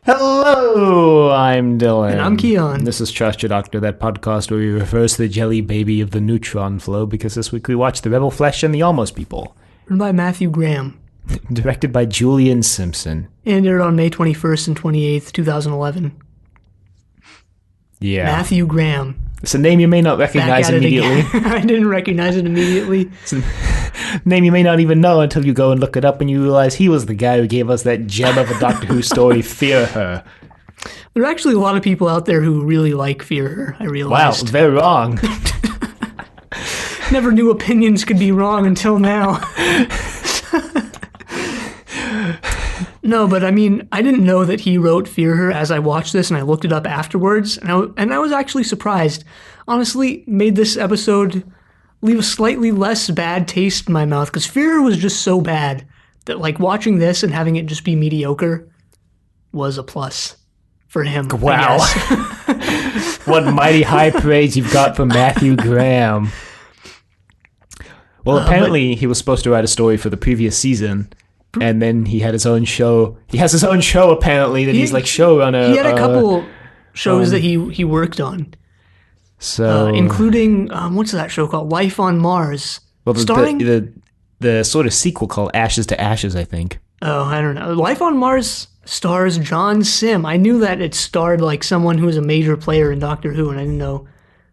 Hello, I'm Dylan. And I'm Kiyan. This is Trust Your Doctor, that podcast where we reverse the jelly baby of the neutron flow, because this week we watched The Rebel Flesh and the Almost People. Written by Matthew Graham. Directed by Julian Simpson. And aired on May 21st and 28th, 2011. Yeah. Matthew Graham. It's a name you may not recognize immediately. I didn't recognize it immediately. It's a name you may not even know until you go and look it up and you realize he was the guy who gave us that gem of a Doctor Who story, Fear Her. There are actually a lot of people out there who really like Fear Her, I realized. Wow, they're wrong. Never knew opinions could be wrong until now. No, but I mean, I didn't know that he wrote Fear Her as I watched this, and I looked it up afterwards, and I was actually surprised. Honestly, made this episode leave a slightly less bad taste in my mouth, because Fear Her was just so bad that, like, watching this and having it just be mediocre was a plus for him. Wow. What mighty high praise you've got from Matthew Graham. Well, apparently he was supposed to write a story for the previous season, and then he had his own show. He has his own show, apparently, that he's like showrunner. He had a couple shows that he worked on. So, including, what's that show called? Life on Mars. Well, starring... the sort of sequel called Ashes to Ashes, I think. Oh, I don't know. Life on Mars stars John Sim. I knew that it starred like someone who was a major player in Doctor Who, and I didn't know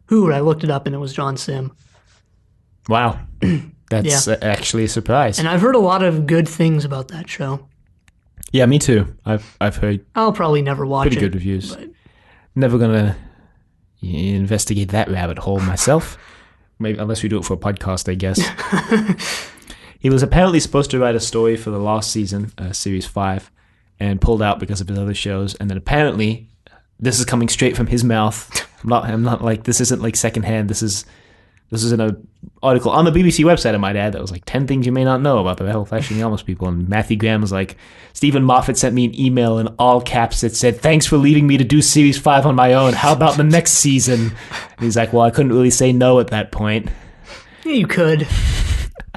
who, and I looked it up, and it was John Sim. Wow. That's actually a surprise. And I've heard a lot of good things about that show. Yeah, me too. I've heard I'll probably never watch pretty good reviews. But... Never gonna investigate that rabbit hole myself. Maybe unless we do it for a podcast, I guess. He was apparently supposed to write a story for the last season, series 5, and pulled out because of his other shows. And then apparently, this is coming straight from his mouth. I'm not like, this isn't like secondhand. This is in an article on the BBC website, I might add, that was like 10 things you may not know about the Rebel Flesh and the Almost People. And Matthew Graham was like, Stephen Moffat sent me an email in all caps that said, "Thanks for leaving me to do Series 5 on my own. How about the next season?" And he's like, well, I couldn't really say no at that point. Yeah, you could.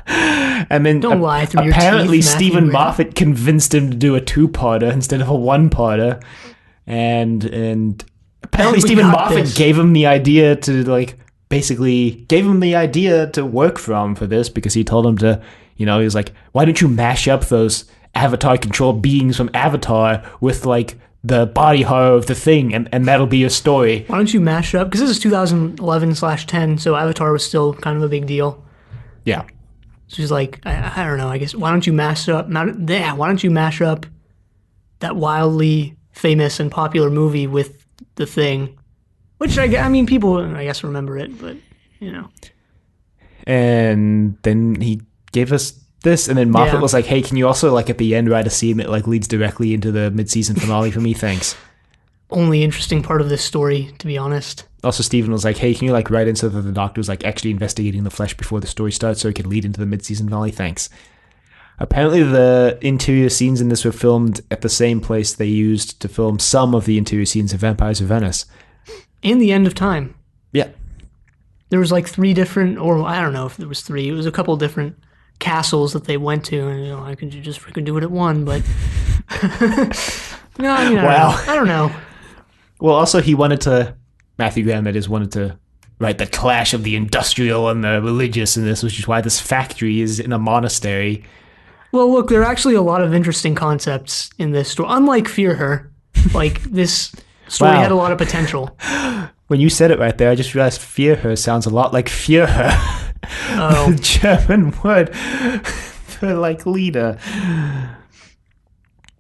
And then Don't lie through your teeth, apparently Stephen Matthew Graham. Moffat convinced him to do a 2-parter instead of a 1-parter. And apparently Stephen Moffat gave him the idea to like... basically gave him the idea to work from for this, because he told him to, he was like, why don't you mash up those Avatar controlled beings from Avatar with like the body horror of the Thing, and that'll be your story. Why don't you mash up, because this is 2011/10, so Avatar was still kind of a big deal. Yeah. So he's like, I don't know, I guess, why don't you mash up that wildly famous and popular movie with the Thing? Which, I mean, people, I guess, remember it, but, And then he gave us this, and then Moffat was like, hey, can you also, like, at the end write a scene that, like, leads directly into the mid-season finale for me? Thanks. Only interesting part of this story, to be honest. Also, Stephen was like, hey, can you, like, write in so that the Doctor was, like, actually investigating the flesh before the story starts so it could lead into the mid-season finale? Thanks. Apparently, the interior scenes in this were filmed at the same place they used to film some of the interior scenes of Vampires of Venice. And The End of Time. Yeah. There was like 3 different, or I don't know if there was 3. It was a couple different castles that they went to, and I could just freaking do it at one, but... No, I mean, I don't know. Well, also Matthew Graham, that is, wanted to write the clash of the industrial and the religious in this, which is why this factory is in a monastery. Well, look, there are actually a lot of interesting concepts in this story. Unlike Fear Her, like, this... story had a lot of potential. When you said it right there, I just realized Fear Her sounds a lot like Führer. Oh. The German word for, like, leader.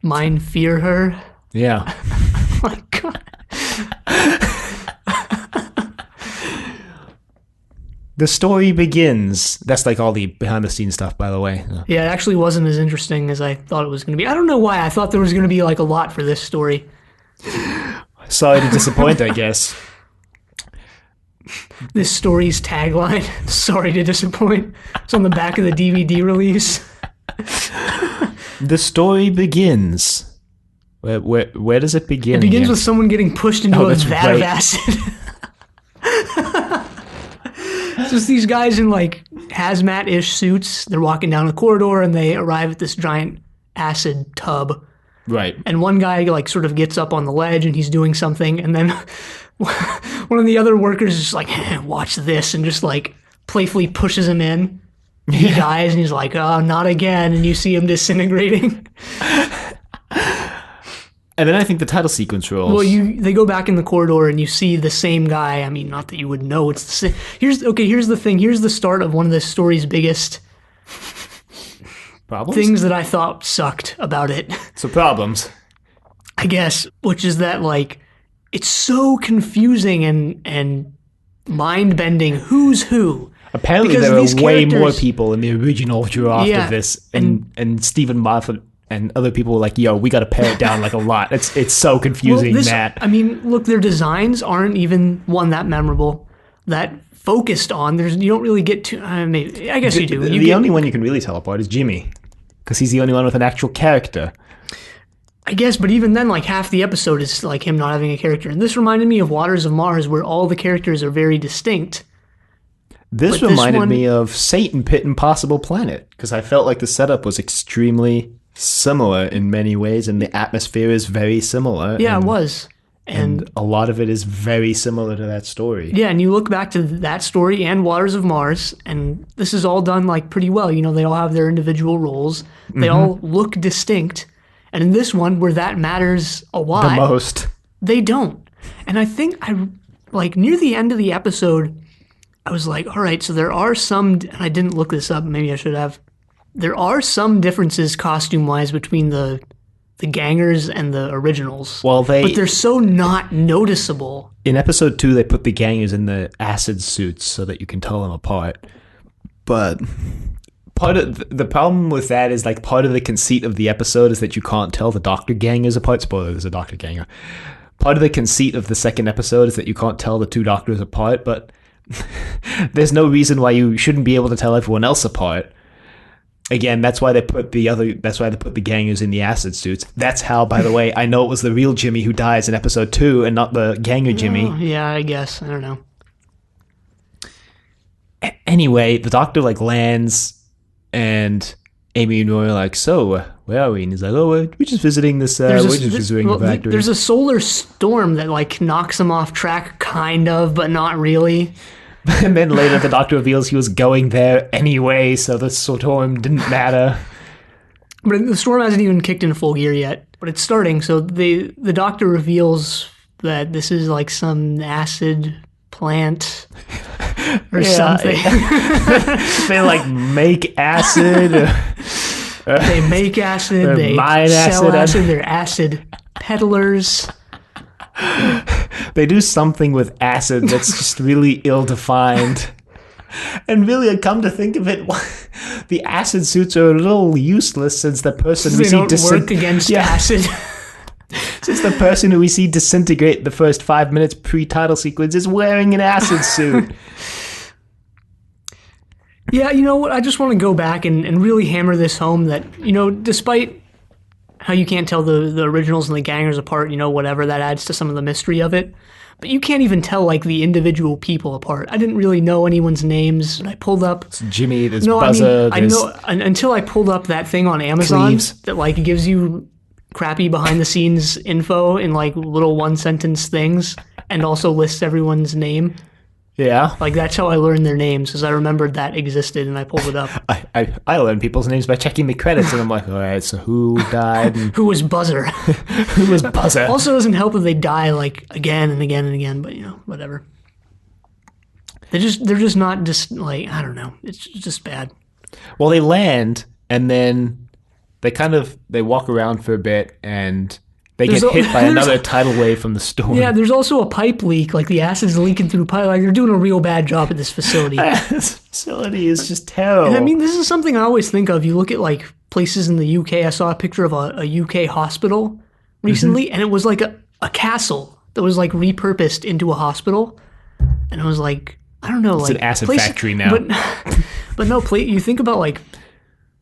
Mein Fear Her? Yeah. Oh my God. The story begins. That's like all the behind-the-scenes stuff, by the way. Yeah, it actually wasn't as interesting as I thought it was going to be. I don't know why. I thought there was going to be, like, a lot for this story. Sorry to disappoint, I guess. This story's tagline, sorry to disappoint. It's on the back of the DVD release. The story begins. Where does it begin? It begins with someone getting pushed into a vat of acid. It's just these guys in like hazmat-ish suits. They're walking down a corridor and they arrive at this giant acid tub. Right. And one guy like sort of gets up on the ledge and he's doing something, and then one of the other workers is just like, watch this, and just like playfully pushes him in. He dies, and he's like, oh, not again, and you see him disintegrating. And then I think the title sequence rolls. Well, they go back in the corridor and you see the same guy. I mean, not that you would know it's the same. Here's the thing. Here's the start of one of this story's biggest problems? Things that I thought sucked about it. So problems. I guess, which is that like it's so confusing and mind-bending. Who's who? Apparently there are way more people in the original draft of this, and Stephen Moffat and other people were like, yo, we got to pare it down like a lot. It's so confusing, Matt. I mean, look, their designs aren't even one that memorable, that focused on. You don't really get to, maybe, I guess you do. The only one you can really tell apart is Jimmy, because he's the only one with an actual character. I guess, but even then, like half the episode is like him not having a character. And this reminded me of Waters of Mars, where all the characters are very distinct. This reminded me of Satan Pit Impossible Planet, because I felt like the setup was extremely similar in many ways, and the atmosphere is very similar. Yeah, it was. And a lot of it is very similar to that story. Yeah, and you look back to that story and Waters of Mars, and this is all done like pretty well. You know, they all have their individual roles. They all look distinct. And in this one, where that matters a lot, the most, they don't. And I think like near the end of the episode, I was like, all right, so there are some, and I didn't look this up, maybe I should have. There are some differences costume-wise between the gangers and the originals. But they're so not noticeable. In episode 2, they put the gangers in the acid suits so that you can tell them apart. But part of the problem with that is, like, part of the conceit of the episode is that you can't tell the Doctor gangers apart. Spoiler, there's a Doctor ganger. Part of the conceit of the second episode is that you can't tell the two Doctors apart, but there's no reason why you shouldn't be able to tell everyone else apart. Again, that's why they put the gangers in the acid suits. That's how, by the way, I know it was the real Jimmy who dies in episode 2 and not the ganger Jimmy. Oh, yeah, I guess. I don't know. Anyway, the Doctor like lands, and Amy and Roy are like, so where are we? And he's like, oh, we're just visiting this. Visiting the factory. There's a solar storm that like knocks them off track, kind of, but not really. And then later the Doctor reveals he was going there anyway, so the storm didn't matter. But the storm hasn't even kicked in full gear yet, but it's starting. So the Doctor reveals that this is like some acid plant or something. They like make acid. They make acid. They sell acid. They're acid peddlers. They do something with acid that's just really ill-defined. And really, I come to think of it, the acid suits are a little useless since the person we see work against acid. Since the person who we see disintegrate the first 5 minutes pre-title sequence is wearing an acid suit. Yeah, you know what? I just want to go back and really hammer this home that, you know, despite how you can't tell the originals and the gangers apart, you know, whatever, that adds to some of the mystery of it. But you can't even tell, like, the individual people apart. I didn't really know anyone's names. And I pulled up... It's Jimmy, there's Buzzer, I know, until I pulled up that thing on Amazon Cleves. That, like, gives you crappy behind-the-scenes info in, like, little one-sentence things and also lists everyone's name. Yeah. Like, that's how I learned their names, because I remembered that existed, and I pulled it up. I learn people's names by checking the credits, and I'm like, all right, so who died? And who was Buzzer? Who was Buzzer? Also doesn't help if they die, like, again and again and again, but, you know, whatever. They're just not just, like, I don't know. It's just bad. Well, they land, and then they walk around for a bit, and... They get hit by another tidal wave from the storm. Yeah, there's also a pipe leak. Like, the acid's leaking through the pipe. Like, they're doing a real bad job at this facility. This facility is just terrible. And I mean, this is something I always think of. You look at, like, places in the UK. I saw a picture of a UK hospital recently, and it was like a castle that was, like, repurposed into a hospital. And it was like, I don't know. It's like an acid factory now. But no, you think about, like,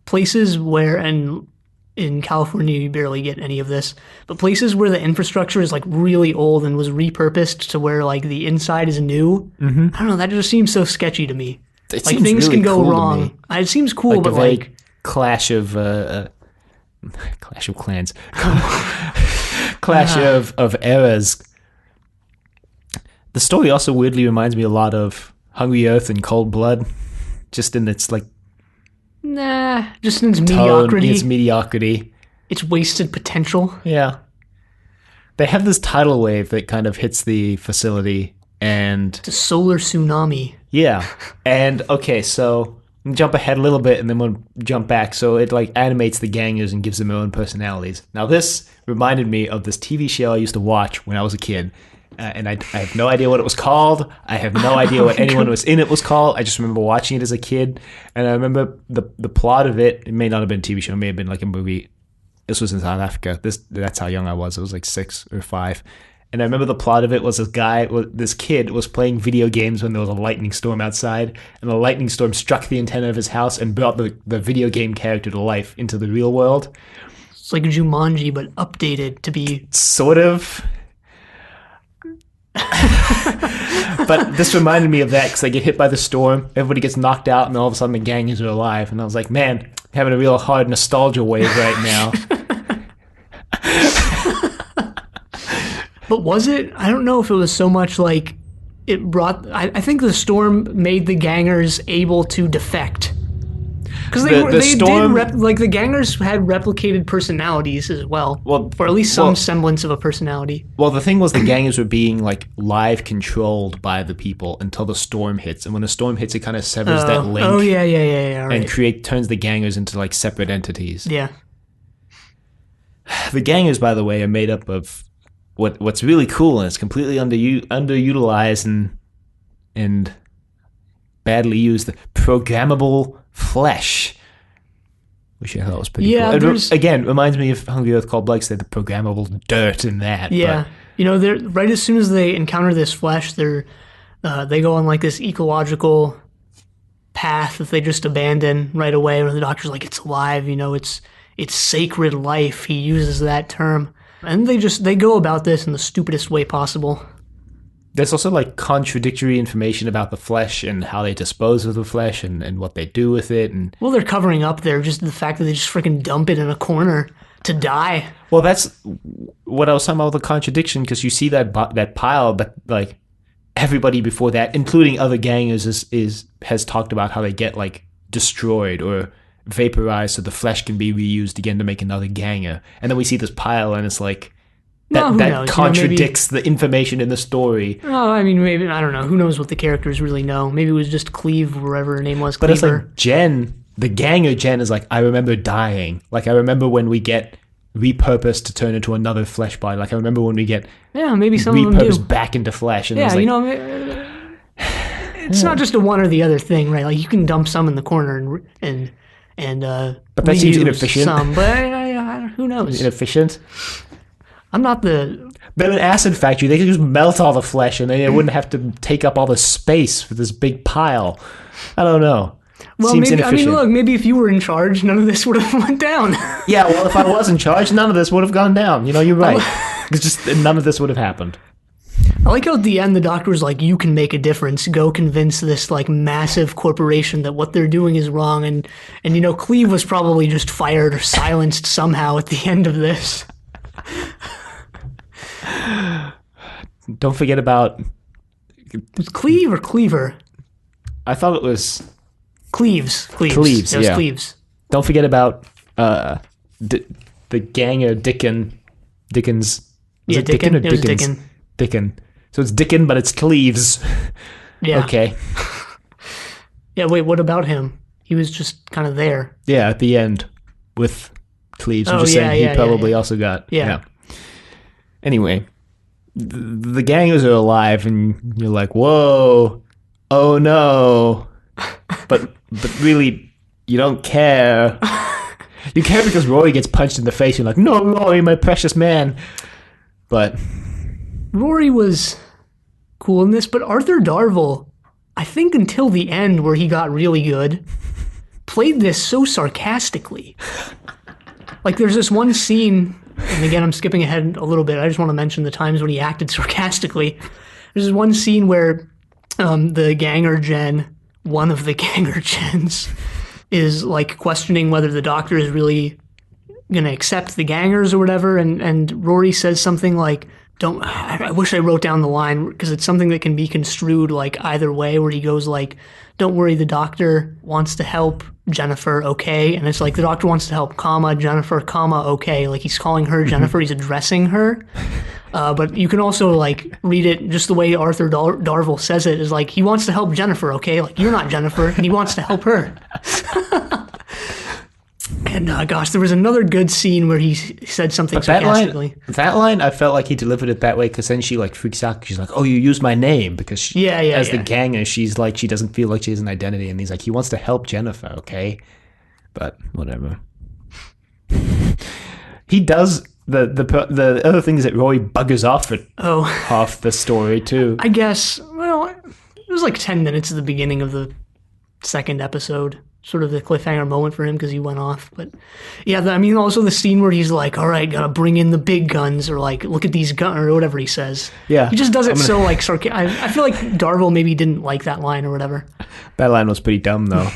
places where... and. In California, you barely get any of this, but places where the infrastructure is like really old and was repurposed to where like the inside is new. Mm-hmm. I don't know. That just seems so sketchy to me. It like things really can go cool wrong. It seems cool, but like clash of Clash of Clans, Clash of Eras. The story also weirdly reminds me a lot of Hungry Earth and Cold Blood, just in its like just in its tone, mediocrity. its mediocrity. Its wasted potential. Yeah. They have this tidal wave that kind of hits the facility, and It's a solar tsunami. yeah. And okay, so we'll jump ahead a little bit and then we'll jump back. So it like animates the gangers and gives them their own personalities. Now this reminded me of this TV show I used to watch when I was a kid. And I have no idea what it was called. I have no idea what anyone was in it was called. I just remember watching it as a kid. And I remember the plot of it. It may not have been a TV show. It may have been like a movie. This was in South Africa. That's how young I was. I was like 6 or 5. And I remember the plot of it was this kid was playing video games when there was a lightning storm outside. And the lightning storm struck the antenna of his house and brought the video game character to life into the real world. It's like Jumanji, but updated to be... Sort of... But this reminded me of that because I get hit by the storm, everybody gets knocked out, and all of a sudden the gangers are alive. And I was like, man, having a real hard nostalgia wave right now. But was it? I don't know if it was so much like it brought... I think the storm made the gangers able to defect. Because the gangers had replicated personalities as well. Or at least some semblance of a personality. Well, the thing was the gangers were being like live controlled by the people until the storm hits. And when the storm hits, it kind of severs that link. Oh, yeah. Right. And turns the gangers into like separate entities. Yeah. The gangers, by the way, are made up of what's really cool, and it's completely underutilized and badly used, the programmable flesh, which I thought was pretty cool. Again, reminds me of Hungry Earth Cold Blood. They had the programmable dirt in that. Yeah, they're right as soon as they encounter this flesh, they go on like this ecological path that they just abandon right away. Where the doctor's like, it's alive, it's sacred life. He uses that term, and they go about this in the stupidest way possible. There's also like contradictory information about the flesh and how they dispose of the flesh and what they do with it. And well, they're covering up there, just the fact that they just freaking dump it in a corner to die. Well, that's what I was talking about with the contradiction, because you see that pile, but like everybody before that, including other gangers, has talked about how they get like destroyed or vaporized so the flesh can be reused again to make another ganger. And then we see this pile and it's like, that contradicts the information in the story. Oh, I mean, maybe, I don't know. Who knows what the characters really know? Maybe it was just Cleve, wherever her name was. But Cleaver. It's like Jen, the ganger Jen is like, I remember dying. Like, I remember when we get repurposed to turn into another flesh body. Like, I remember when we get maybe some of them do. Repurposed back into flesh. And it's not just a one or the other thing, right? Like, you can dump some in the corner and but that seems inefficient. Some, but who knows? Inefficient. I'm not the... But in an acid factory, they could just melt all the flesh and they wouldn't have to take up all the space for this big pile. I don't know. Well, seems maybe, inefficient. look, maybe if you were in charge, none of this would have went down. Yeah, well, if I was in charge, none of this would have gone down. You're right. It's just none of this would have happened. I like how at the end the doctor was like, you can make a difference. Go convince this like massive corporation that what they're doing is wrong. And Cleve was probably just fired or silenced somehow at the end of this. Don't forget about... Was Cleve or Cleaver? I thought it was... Cleves. It was yeah. Cleves. Don't forget about the ganger Dickens. Yeah, Dickon. It was Dickon. Dickon. So it's Dickon, but it's Cleves. Yeah. Okay. Yeah, wait, what about him? He was just kind of there. Yeah, at the end with Cleves. I'm just saying he probably also got... Yeah. Anyway, the gangers are alive, and you're like, whoa, oh no. But really, you don't care. You care because Rory gets punched in the face. You're like, no, Rory, my precious man. But Rory was cool in this, but Arthur Darvill, I think until the end where he got really good, played this so sarcastically. Like, there's this one scene, and again, I'm skipping ahead a little bit. I just want to mention the times when he acted sarcastically. There's this one scene where the ganger Jen, one of the ganger Jens, is like questioning whether the doctor is really gonna accept the gangers or whatever, and Rory says something like, "Don't." I wish I wrote down the line because it's something that can be construed like either way. Where he goes like, "Don't worry, the doctor wants to help Jennifer, okay?" And it's like the doctor wants to help, comma Jennifer, comma okay. Like he's calling her Jennifer, he's addressing her. But you can also like read it just the way Arthur Darvill says it, is like he wants to help Jennifer, okay? Like you're not Jennifer, and he wants to help her. And gosh, there was another good scene where he said something sarcastically. That line, I felt like he delivered it that way because then she like freaks out. She's like, "Oh, you used my name," because the ganger, she's like, she doesn't feel like she has an identity, and he's like, he wants to help Jennifer, okay? But whatever. He does the other thing is that Roy buggers off at half the story too. I guess. Well, it was like 10 minutes at the beginning of the second episode. Sort of the cliffhanger moment for him because he went off. But yeah, also the scene where he's like, all right, gotta bring in the big guns, or like, look at these guns, or whatever he says. Yeah. He just does it so like I feel like Darvill maybe didn't like that line or whatever. That line was pretty dumb though.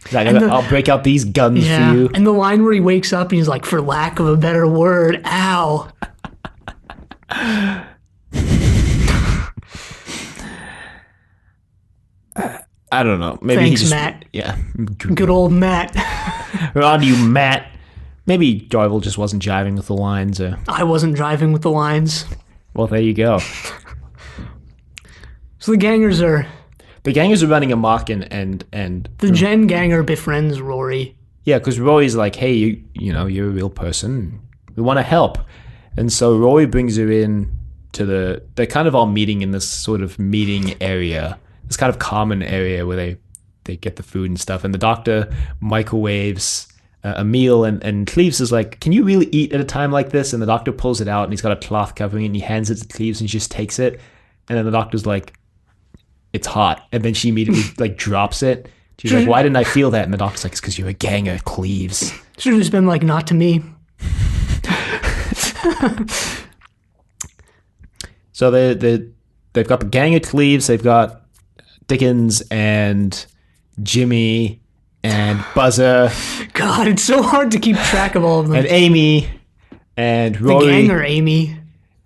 He's like, I'll break out these guns for you. And the line where he wakes up and he's like, for lack of a better word, ow. I don't know. Maybe Thanks, Matt. Yeah. Good old Matt. We're on to you, Matt. Maybe Darvill just wasn't jiving with the lines. I wasn't driving with the lines. Well, there you go. So the gangers are running amok, and the Jen ganger befriends Rory. Yeah, because Rory's like, hey, you're a real person. We want to help. And so Rory brings her in to they're kind of all meeting in this sort of meeting area. This kind of common area where they get the food and stuff. And the doctor microwaves a meal, and Cleves is like, can you really eat at a time like this? And the doctor pulls it out, and he's got a cloth covering it, and he hands it to Cleves, and she just takes it. And then the doctor's like, it's hot. And then she immediately like drops it. She's like, why didn't I feel that? And the doctor's like, it's because you're a ganger, Cleves. Should have just been like, not to me. So they've got the gang of Cleves, they've got Dickens and Jimmy and Buzzer. God, it's so hard to keep track of all of them. And Amy and Rory. The gang or Amy.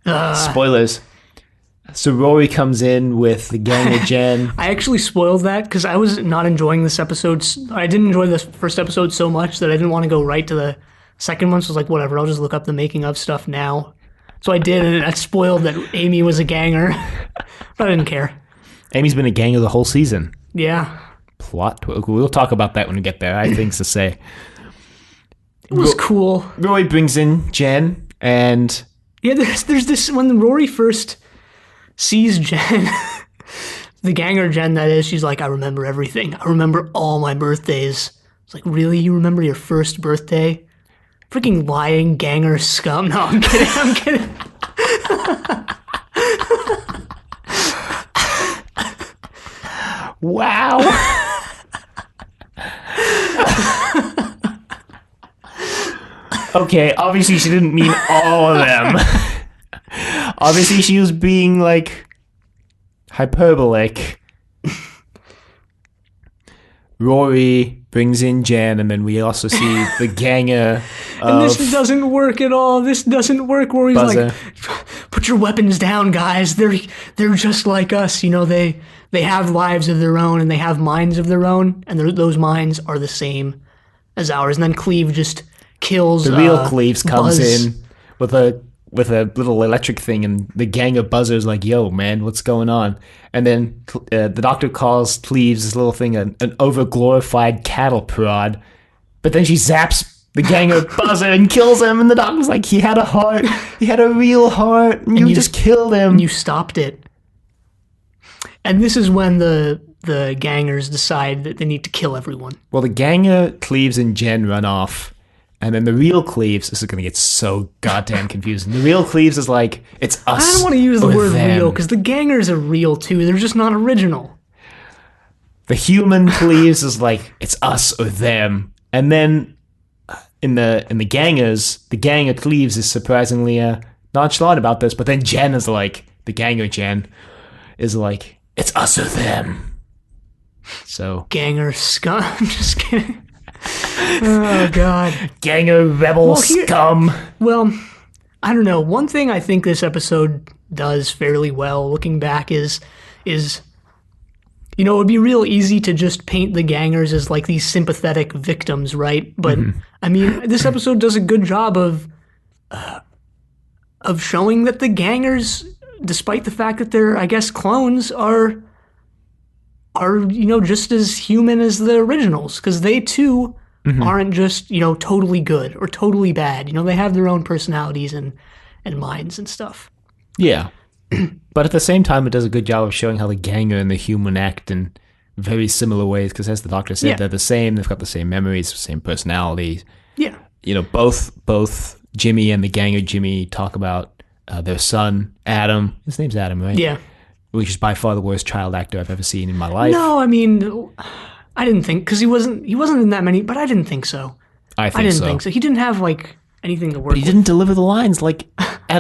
Spoilers. So Rory comes in with the gang of Jen. I actually spoiled that because I was not enjoying this episode. I didn't enjoy the first episode so much that I didn't want to go right to the second one. So I was like, whatever, I'll just look up the making of stuff now. So I did, and I spoiled that Amy was a ganger. But I didn't care. Amy's been a ganger the whole season. Yeah. Plot. We'll talk about that when we get there. I have things to say. It was cool. Rory brings in Jen, and... Yeah, there's this... When Rory first sees Jen, the ganger Jen, that is, she's like, I remember everything. I remember all my birthdays. It's like, really? You remember your first birthday? Freaking lying ganger scum. No, I'm kidding. Wow. Okay, obviously she didn't mean all of them. Obviously she was being like hyperbolic. Rory brings in Jen, and then we also see the ganger and this doesn't work at all. This doesn't work. Rory's Buzzer. like, put your weapons down, guys. They're just like us. You know, they have lives of their own, and they have minds of their own, and those minds are the same as ours. And then Cleve just kills the real Cleves comes Buzz. in with a little electric thing, and the gang of Buzzers like, yo, man, what's going on? And then the doctor calls Cleves this little thing an over-glorified cattle prod, but then she zaps the gang of Buzzer and kills him, and the doctor's like, he had a heart. He had a real heart, and you just killed him. And you stopped it. And this is when the gangers decide that they need to kill everyone. Well, the ganger, Cleves, and Jen run off. And then the real Cleves, this is going to get so goddamn confusing. The real Cleves is like, it's us. I don't want to use the word them. real, because the gangers are real too. They're just not original. The human Cleves is like, it's us or them. And then in the gangers, the ganger Cleves is surprisingly nonchalant about this. But then Jen is like, the ganger Jen is like, it's us or them. So ganger scum. I'm just kidding. Oh, God. Gang of rebel scum. Well, I don't know. One thing I think this episode does fairly well, looking back, is it would be real easy to just paint the gangers as like these sympathetic victims, right? But I mean, this episode does a good job of showing that the gangers, despite the fact that they're, I guess, clones, are just as human as the originals, because they too aren't just totally good or totally bad. They have their own personalities and minds and stuff. Yeah. But at the same time, it does a good job of showing how the ganger and the human act in very similar ways, because as the Doctor said, they're the same. They've got the same memories, same personalities. Yeah. Both Jimmy and the ganger Jimmy talk about their son, Adam. His name's Adam, right? Yeah. Which is by far the worst child actor I've ever seen in my life. No, I mean, I didn't think, because he wasn't in that many, but I didn't think so. I didn't think so. He didn't have like anything to work with. But he didn't deliver the lines like...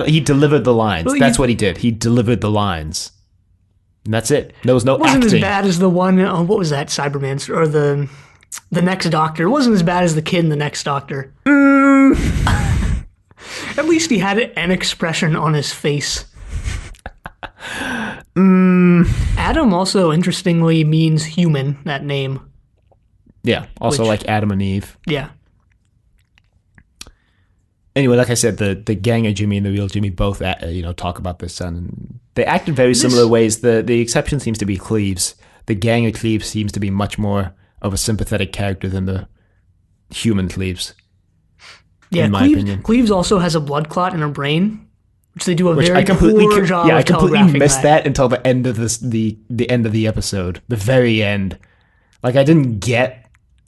He delivered the lines. Well, that's what he did. He delivered the lines. And that's it. There was no acting. It wasn't as bad as the one... what was that? Cyberman? Or the Next Doctor. It wasn't as bad as the kid in the Next Doctor. At least he had an expression on his face. Adam also, interestingly, means human, that name. Yeah. Also like Adam and Eve. Yeah. Anyway, like I said, the ganger Jimmy and the real Jimmy both, talk about their son. And they act in very similar ways. The exception seems to be Cleves. The ganger Cleves seems to be much more of a sympathetic character than the human Cleves. Yeah, in my opinion. Cleves also has a blood clot in her brain, which they do a very poor job of I completely missed that until the end of the end of the episode, the very end. Like, I didn't get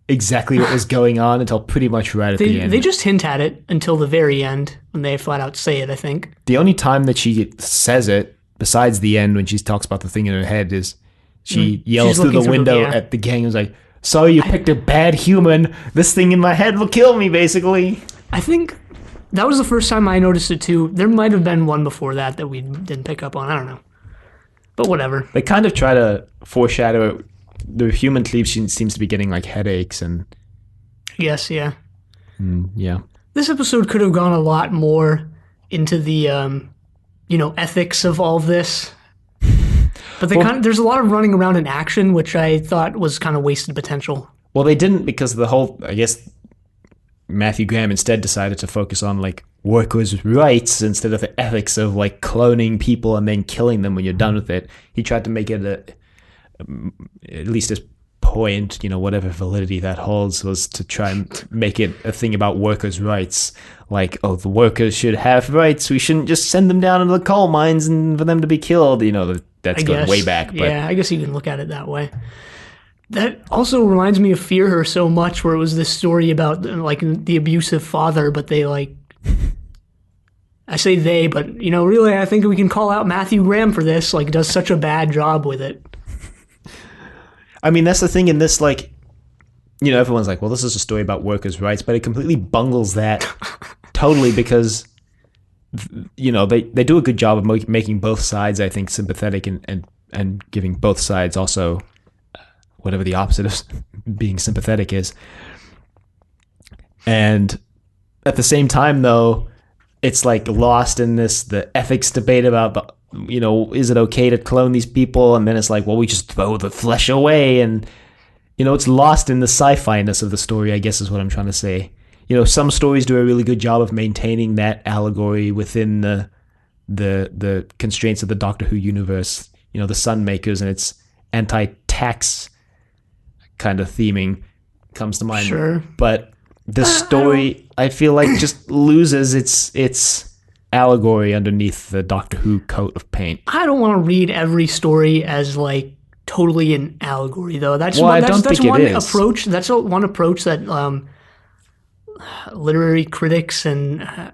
exactly what was going on until pretty much right at the end. They just hint at it until the very end when they flat out say it, I think. The only time that she says it, besides the end when she talks about the thing in her head, is she yells through the window at the gang and is like, "Sorry, you picked a bad human. This thing in my head will kill me," basically. I think that was the first time I noticed it too. There might have been one before that we didn't pick up on. I don't know. But whatever. They kind of try to foreshadow it. The human Cleave seems to be getting like headaches and... Yes, yeah. Yeah. This episode could have gone a lot more into the, ethics of all of this. But there's a lot of running around in action, which I thought was kind of wasted potential. Well, they didn't, because the whole, I guess, Matthew Graham instead decided to focus on like workers' rights instead of the ethics of like cloning people and then killing them when you're done with it. He tried to make it at least his point, whatever validity that holds, was to try and make it a thing about workers' rights. Like, oh, the workers should have rights. We shouldn't just send them down into the coal mines and for them to be killed. That's going way back. But yeah, I guess you can look at it that way. That also reminds me of Fear Her so much, where it was this story about like the abusive father, but they like... I say they, but, really I think we can call out Matthew Graham for this, like, does such a bad job with it. I mean, that's the thing in this, like, everyone's like, well, this is a story about workers' rights, but it completely bungles that totally because, they do a good job of making both sides, I think, sympathetic and giving both sides also whatever the opposite of being sympathetic is. And at the same time, though, it's like lost in the ethics debate about is it okay to clone these people? And then it's like, well, we just throw the flesh away. And, it's lost in the sci-fi-ness of the story, I guess is what I'm trying to say. Some stories do a really good job of maintaining that allegory within the constraints of the Doctor Who universe. The Sunmakers and its anti-tax kind of theming comes to mind. Sure. But the story, I feel like, just loses its allegory underneath the Doctor Who coat of paint. I don't want to read every story as like totally an allegory, though. That's one approach. That's one approach that literary critics and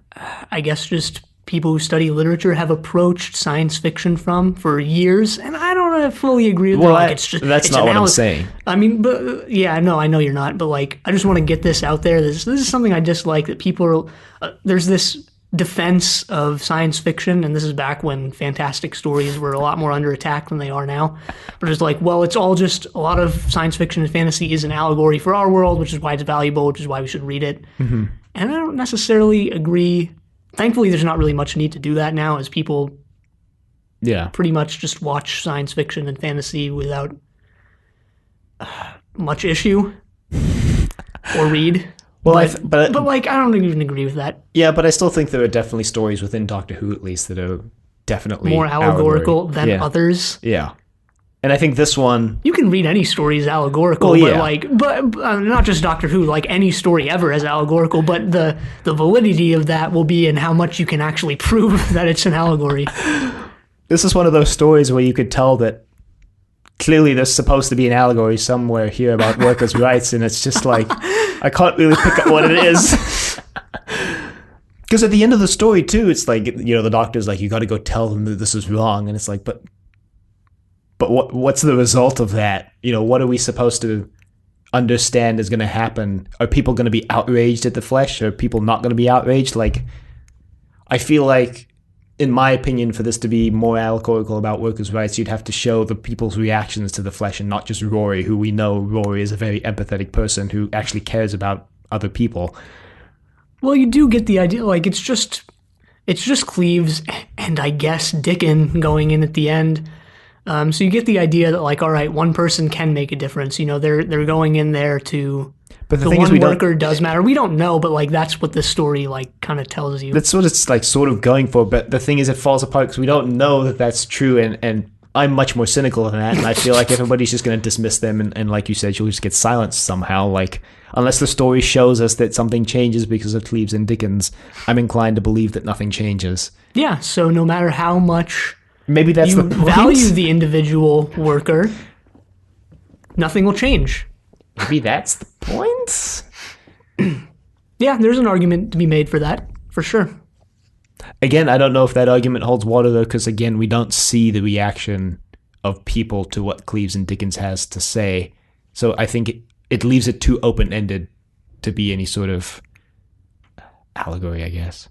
I guess just people who study literature have approached science fiction from for years, and I don't fully agree with that. That's not what I'm saying. I mean, but yeah, I know you're not, but like, I just want to get this out there. This is something I dislike, that people are, there's this defense of science fiction, and this is back when fantastic stories were a lot more under attack than they are now. But it's like, well, it's all just a lot of science fiction and fantasy is an allegory for our world, which is why it's valuable, which is why we should read it. Mm-hmm. And I don't necessarily agree. Thankfully, there's not really much need to do that now, as people pretty much just watch science fiction and fantasy without much issue or read. Well, but like, I don't even agree with that. Yeah, but I still think there are definitely stories within Doctor Who, at least, that are definitely more allegorical than others. Yeah. And I think this one... You can read any story as allegorical, but not just Doctor Who, like any story ever as allegorical, but the validity of that will be in how much you can actually prove that it's an allegory. This is one of those stories where you could tell that clearly there's supposed to be an allegory somewhere here about workers' rights, and it's just like, I can't really pick up what it is. Because at the end of the story, too, it's like, the doctor's like, you got to go tell them that this is wrong, and it's like, but what's the result of that? What are we supposed to understand is going to happen? Are people going to be outraged at the flesh? Are people not going to be outraged? Like, I feel like, in my opinion, for this to be more allegorical about workers' rights, you'd have to show the people's reactions to the flesh and not just Rory, who we know Rory is a very empathetic person who actually cares about other people. Well, you do get the idea, like, it's just Cleves and I guess Dickon going in at the end. So you get the idea that, like, all right, one person can make a difference. They're going in there to... But the thing is, worker does matter. We don't know, but like that's what this story like kind of tells you. That's what it's like sort of going for. But the thing is, it falls apart because we don't know that that's true. And I'm much more cynical than that. And I feel like everybody's just going to dismiss them. And like you said, you'll just get silenced somehow. Like, unless the story shows us that something changes because of Cleves and Dickens, I'm inclined to believe that nothing changes. Yeah. So no matter how much maybe that's you the point. Value the individual worker, nothing will change. Maybe that's the point? Yeah, there's an argument to be made for that, for sure. Again, I don't know if that argument holds water, though, because, again, we don't see the reaction of people to what Cleves and Dickens has to say. So I think it leaves it too open-ended to be any sort of allegory, I guess.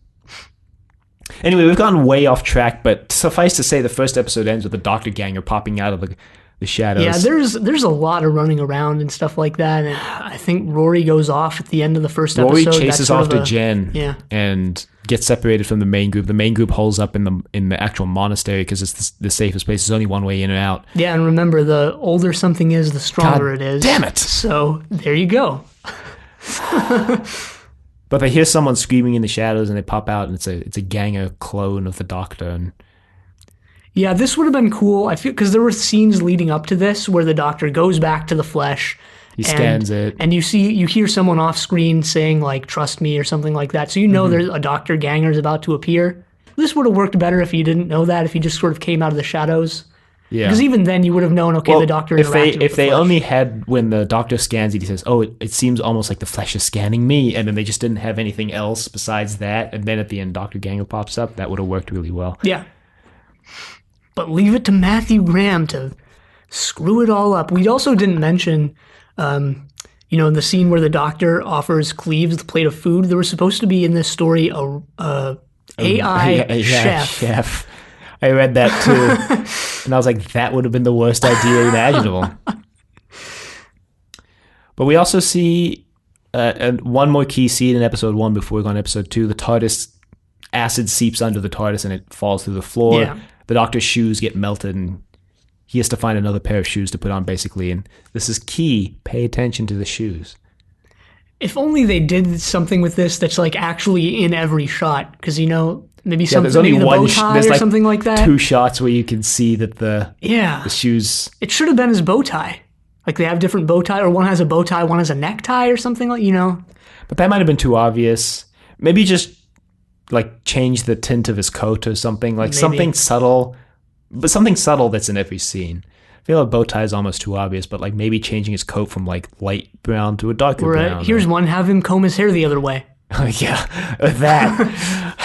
Anyway, we've gone way off track, but suffice to say the first episode ends with the Doctor Ganger popping out of the shadows. Yeah, there's a lot of running around and stuff like that, and I think Rory goes off at the end of the first episode. Rory chases after Jen and gets separated from the main group. The main group holds up in the actual monastery because it's the safest place. There's only one way in and out. Yeah, and remember, the older something is, the stronger it is. Damn it! So there you go. But they hear someone screaming in the shadows, and they pop out, and it's a Ganger clone of the Doctor. And yeah, this would have been cool. I feel because there were scenes leading up to this where the Doctor goes back to the flesh. He scans it, and you hear someone off screen saying like "trust me" or something like that. So there's a Dr. Ganger is about to appear. This would have worked better if you didn't know that. If he just sort of came out of the shadows. Yeah. Because even then you would have known. Okay, the Doctor interacted if they only had when the Doctor scans it, he says, "Oh, it seems almost like the flesh is scanning me," and then they just didn't have anything else besides that. And then at the end, Dr. Ganger pops up. That would have worked really well. Yeah. But leave it to Matthew Graham to screw it all up. We also didn't mention, in the scene where the Doctor offers Cleves the plate of food, there was supposed to be in this story a AI chef. I read that too, and I was like, that would have been the worst idea imaginable. But we also see one more key scene in episode 1 before we go on episode 2. The TARDIS acid seeps under the TARDIS and it falls through the floor. Yeah. The Doctor's shoes get melted, and he has to find another pair of shoes to put on, basically. And this is key. Pay attention to the shoes. If only they did something with this that's like actually in every shot, because maybe there's only the one bow tie or something like that. 2 shots where you can see that the shoes. It should have been his bow tie. Like they have different bow tie, or one has a bow tie, one has a necktie, or something like But that might have been too obvious. Maybe just like change the tint of his coat or something, like something subtle, but something subtle that's in every scene. I feel like bow tie is almost too obvious, but like maybe changing his coat from like light brown to a darker brown. Here's one: have him comb his hair the other way. Yeah, that.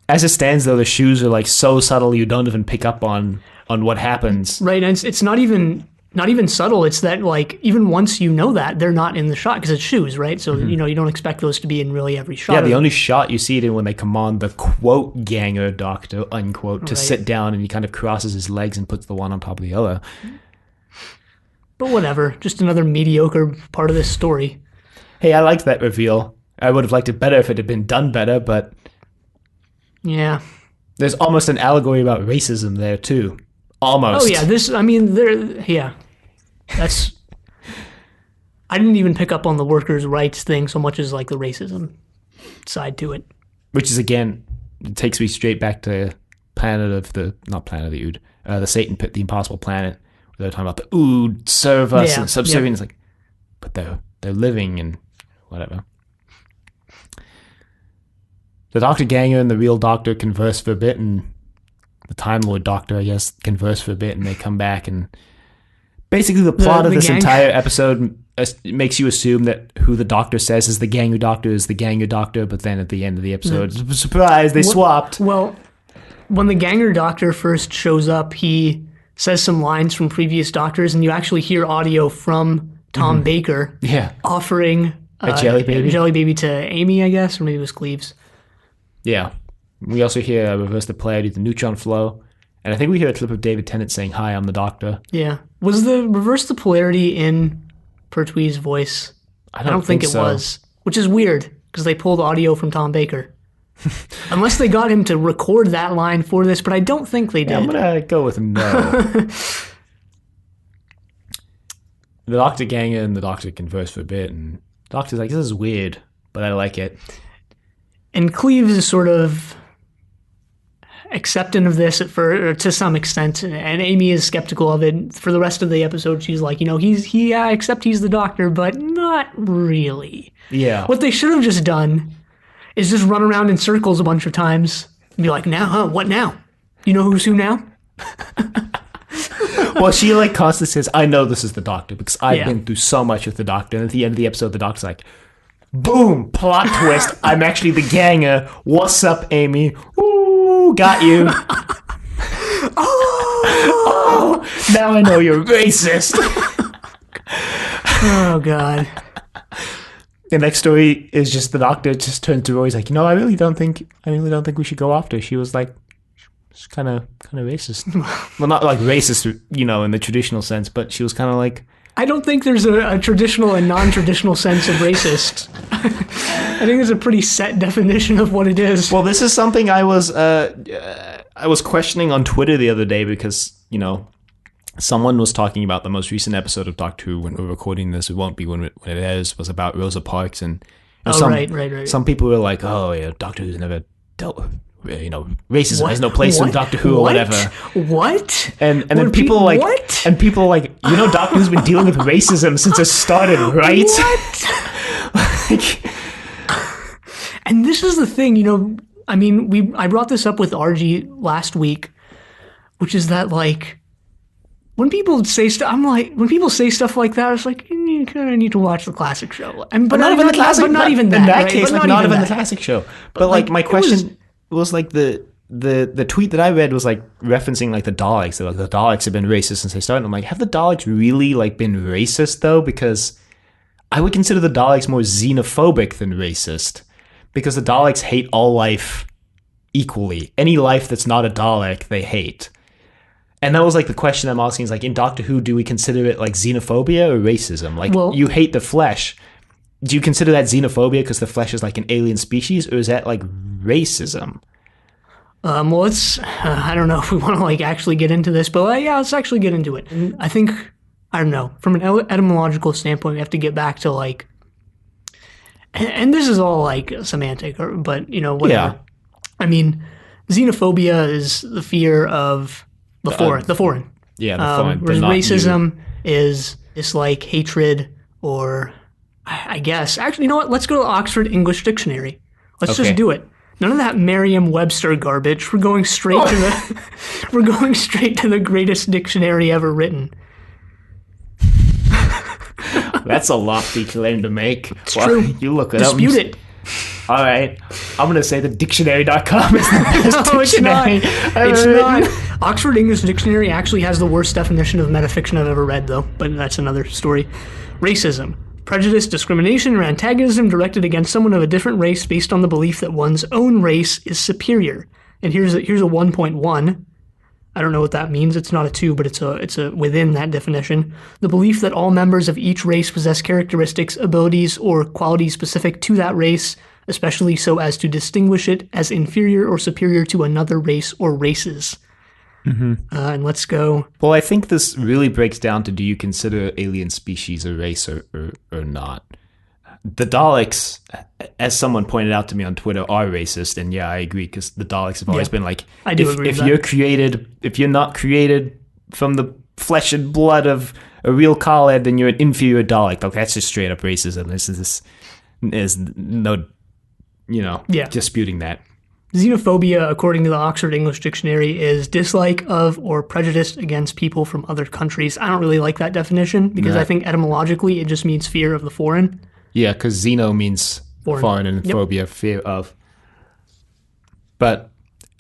As it stands, though, the shoes are like so subtle you don't even pick up on what happens. Right, and it's not even not even subtle. It's that, like, even once you know that, they're not in the shot because it's shoes, right? So, you don't expect those to be in really every shot. Yeah, the only shot you see it in when they command the quote ganger doctor, unquote, to sit down, and he kind of crosses his legs and puts the one on top of the other. But whatever, just another mediocre part of this story. Hey, I liked that reveal. I would have liked it better if it had been done better, but... Yeah. There's almost an allegory about racism there, too. Almost. Oh, yeah, that's... I didn't even pick up on the workers' rights thing so much as, like, the racism side to it. Which is, again, it takes me straight back to not Planet of the Ood, the Satan Pit, the Impossible Planet, where they're talking about the Ood serve us and subservient. It's like, but they're living and whatever. The Dr. Ganger and the real doctor converse for a bit, and the Time Lord Doctor, I guess, converse for a bit, and they come back, and basically the plot of this entire episode makes you assume that who the doctor says is the Ganger Doctor is the Ganger Doctor, but then at the end of the episode, surprise, they swapped. Well, when the Ganger Doctor first shows up, he says some lines from previous doctors, and you actually hear audio from Tom Baker offering a jelly baby to Amy, I guess, or maybe it was Cleves. Yeah. We also hear Reverse the Polarity of the Neutron Flow. And I think we hear a clip of David Tennant saying, "Hi, I'm the Doctor." Yeah. Was the Reverse the Polarity in Pertwee's voice? I don't think it was. Which is weird, because they pulled audio from Tom Baker. Unless they got him to record that line for this, but I don't think they did. I'm going to go with no. The Dr. Ganger and the Doctor converse for a bit, and the Doctor's like, "This is weird, but I like it." And Cleves is sort of accepting of this to some extent, and Amy is skeptical of it. For the rest of the episode, she's like, he's the Doctor, but not really. Yeah. What they should have just done is just run around in circles a bunch of times and be like, "Now, huh? What now? You know who's who now?" Well, she constantly says, "I know this is the Doctor because I've been through so much with the Doctor." And at the end of the episode, the Doctor's like, boom, plot twist. I'm actually the Ganger. What's up, Amy? Ooh, got you. Oh, now I know you're racist. Oh, God. The next story is just the Doctor just turns to Roy. He's like, I really don't think we should go after her. She was like, she's kind of racist. Well, not like racist, in the traditional sense, but she was kind of like, I don't think there's a traditional and non-traditional sense of racist. I think there's a pretty set definition of what it is. Well, this is something I was questioning on Twitter the other day because, someone was talking about the most recent episode of Doctor Who when we're recording this. It won't be when it airs. Was about Rosa Parks and right. Some people were like, "Oh, yeah, Doctor Who's never dealt with." Racism has no place in Doctor Who or whatever. What? And then people like, what? And people like, Doctor Who's been dealing with racism since it started, right? What? And this is the thing, I brought this up with RG last week, which is that when people say stuff, when people say stuff like that, it's like, you kind of need to watch the classic show. But not even the classic. But not even that. In that right? case, not even the classic show. But my question was the tweet that I read was referencing the Daleks. The Daleks have been racist since they started. I'm like, have the Daleks really been racist though? Because I would consider the Daleks more xenophobic than racist, because the Daleks hate all life equally. Any life that's not a Dalek, they hate. And that was the question I'm asking is in Doctor Who, do we consider it xenophobia or racism? You hate the flesh. Do you consider that xenophobia because the flesh is an alien species, or is that racism? Well, it's I don't know if we want to actually get into this, but let's actually get into it. And I think, I don't know, from an etymological standpoint, we have to get back to and this is all semantic, but whatever. Yeah. I mean, xenophobia is the fear of the foreign. Yeah, the foreign. Whereas racism is hatred or, I guess. Actually, you know what? Let's go to Oxford English Dictionary. Let's just do it. None of that Merriam-Webster garbage. We're going straight to the greatest dictionary ever written. That's a lofty claim to make. It's true. You look it Dispute it. All right. I'm going to say that dictionary.com is the best No, dictionary. it's not. Oxford English Dictionary actually has the worst definition of metafiction I've ever read, though, but that's another story. Racism. Prejudice, discrimination, or antagonism directed against someone of a different race based on the belief that one's own race is superior. And here's a 1.1. I don't know what that means. It's not a 2, but it's a within that definition. The belief that all members of each race possess characteristics, abilities, or qualities specific to that race, especially so as to distinguish it as inferior or superior to another race or races. And let's go. Well, I think this really breaks down to, do you consider alien species a race or not? The Daleks, as someone pointed out to me on Twitter, are racist, and yeah, I agree, because the Daleks have always been like, I do agree with that. If you're not created from the flesh and blood of a real Khaled, then you're an inferior Dalek. Like, that's just straight up racism. This is no, disputing that. Xenophobia, according to the Oxford English Dictionary, is dislike of or prejudice against people from other countries. I don't really like that definition because I think etymologically it just means fear of the foreign. Yeah, because xeno means foreign and phobia, fear of. But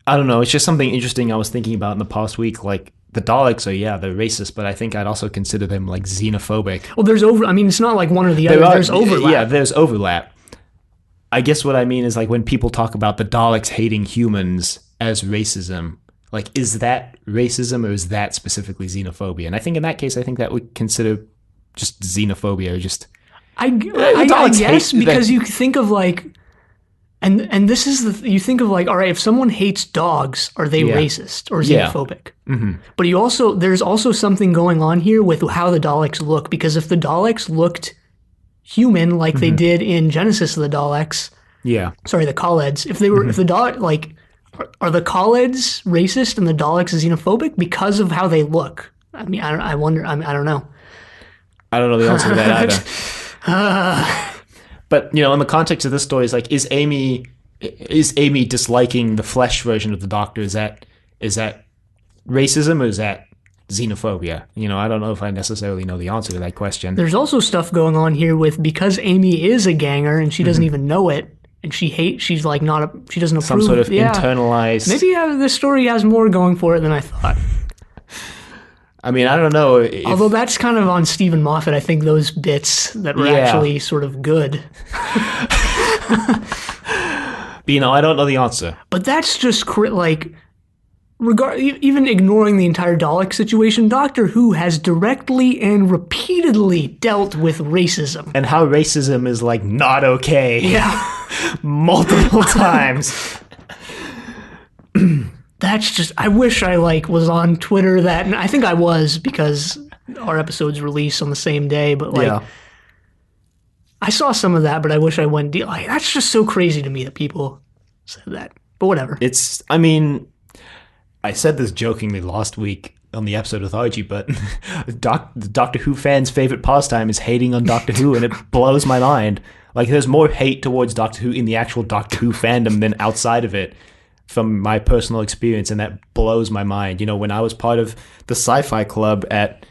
I don't know. It's just something interesting I was thinking about in the past week. Like, the Daleks they're racist, but I think I'd also consider them like xenophobic. Well, it's not like one or the other. There's overlap. Yeah, there's overlap. I guess what I mean is, like, when people talk about the Daleks hating humans as racism, like, is that racism or is that specifically xenophobia? And I think in that case, I think that would consider just xenophobia or just... I guess, because you think of, like... And this is you think of, like, all right, if someone hates dogs, are they racist or xenophobic? Yeah. Mm-hmm. But there's also something going on here with how the Daleks look, because if the Daleks looked human like they did in Genesis of the Daleks. Yeah. Sorry, the Khaleds. If they were, if the Daleks, like, are the Khaleds racist and the Daleks xenophobic because of how they look? I mean, I wonder. I don't know. I don't know the answer to that either. But, in the context of this story, is like, is Amy disliking the flesh version of the Doctor? Is that racism or is that xenophobia? I don't know if I necessarily know the answer to that question. There's also stuff going on here with, because Amy is a ganger and she doesn't even know it, and she doesn't approve. Some sort of internalized. Maybe this story has more going for it than I thought. I mean, I don't know. Although that's kind of on Stephen Moffat, I think those bits that were actually sort of good. But, I don't know the answer. But that's just like, even ignoring the entire Dalek situation, Doctor Who has directly and repeatedly dealt with racism. And how racism is, like, not okay. Yeah. Multiple times. That's just, I wish I, like, was on Twitter and I think I was, because our episodes release on the same day, but, like, I saw some of that, but I wish I went deep. Like, that's just so crazy to me that people said that. But whatever. I said this jokingly last week on the episode with Archie, but the Doctor Who fans' favorite pastime is hating on Doctor Who, and it blows my mind. Like, there's more hate towards Doctor Who in the actual Doctor Who fandom than outside of it, from my personal experience, and that blows my mind. When I was part of the sci-fi club at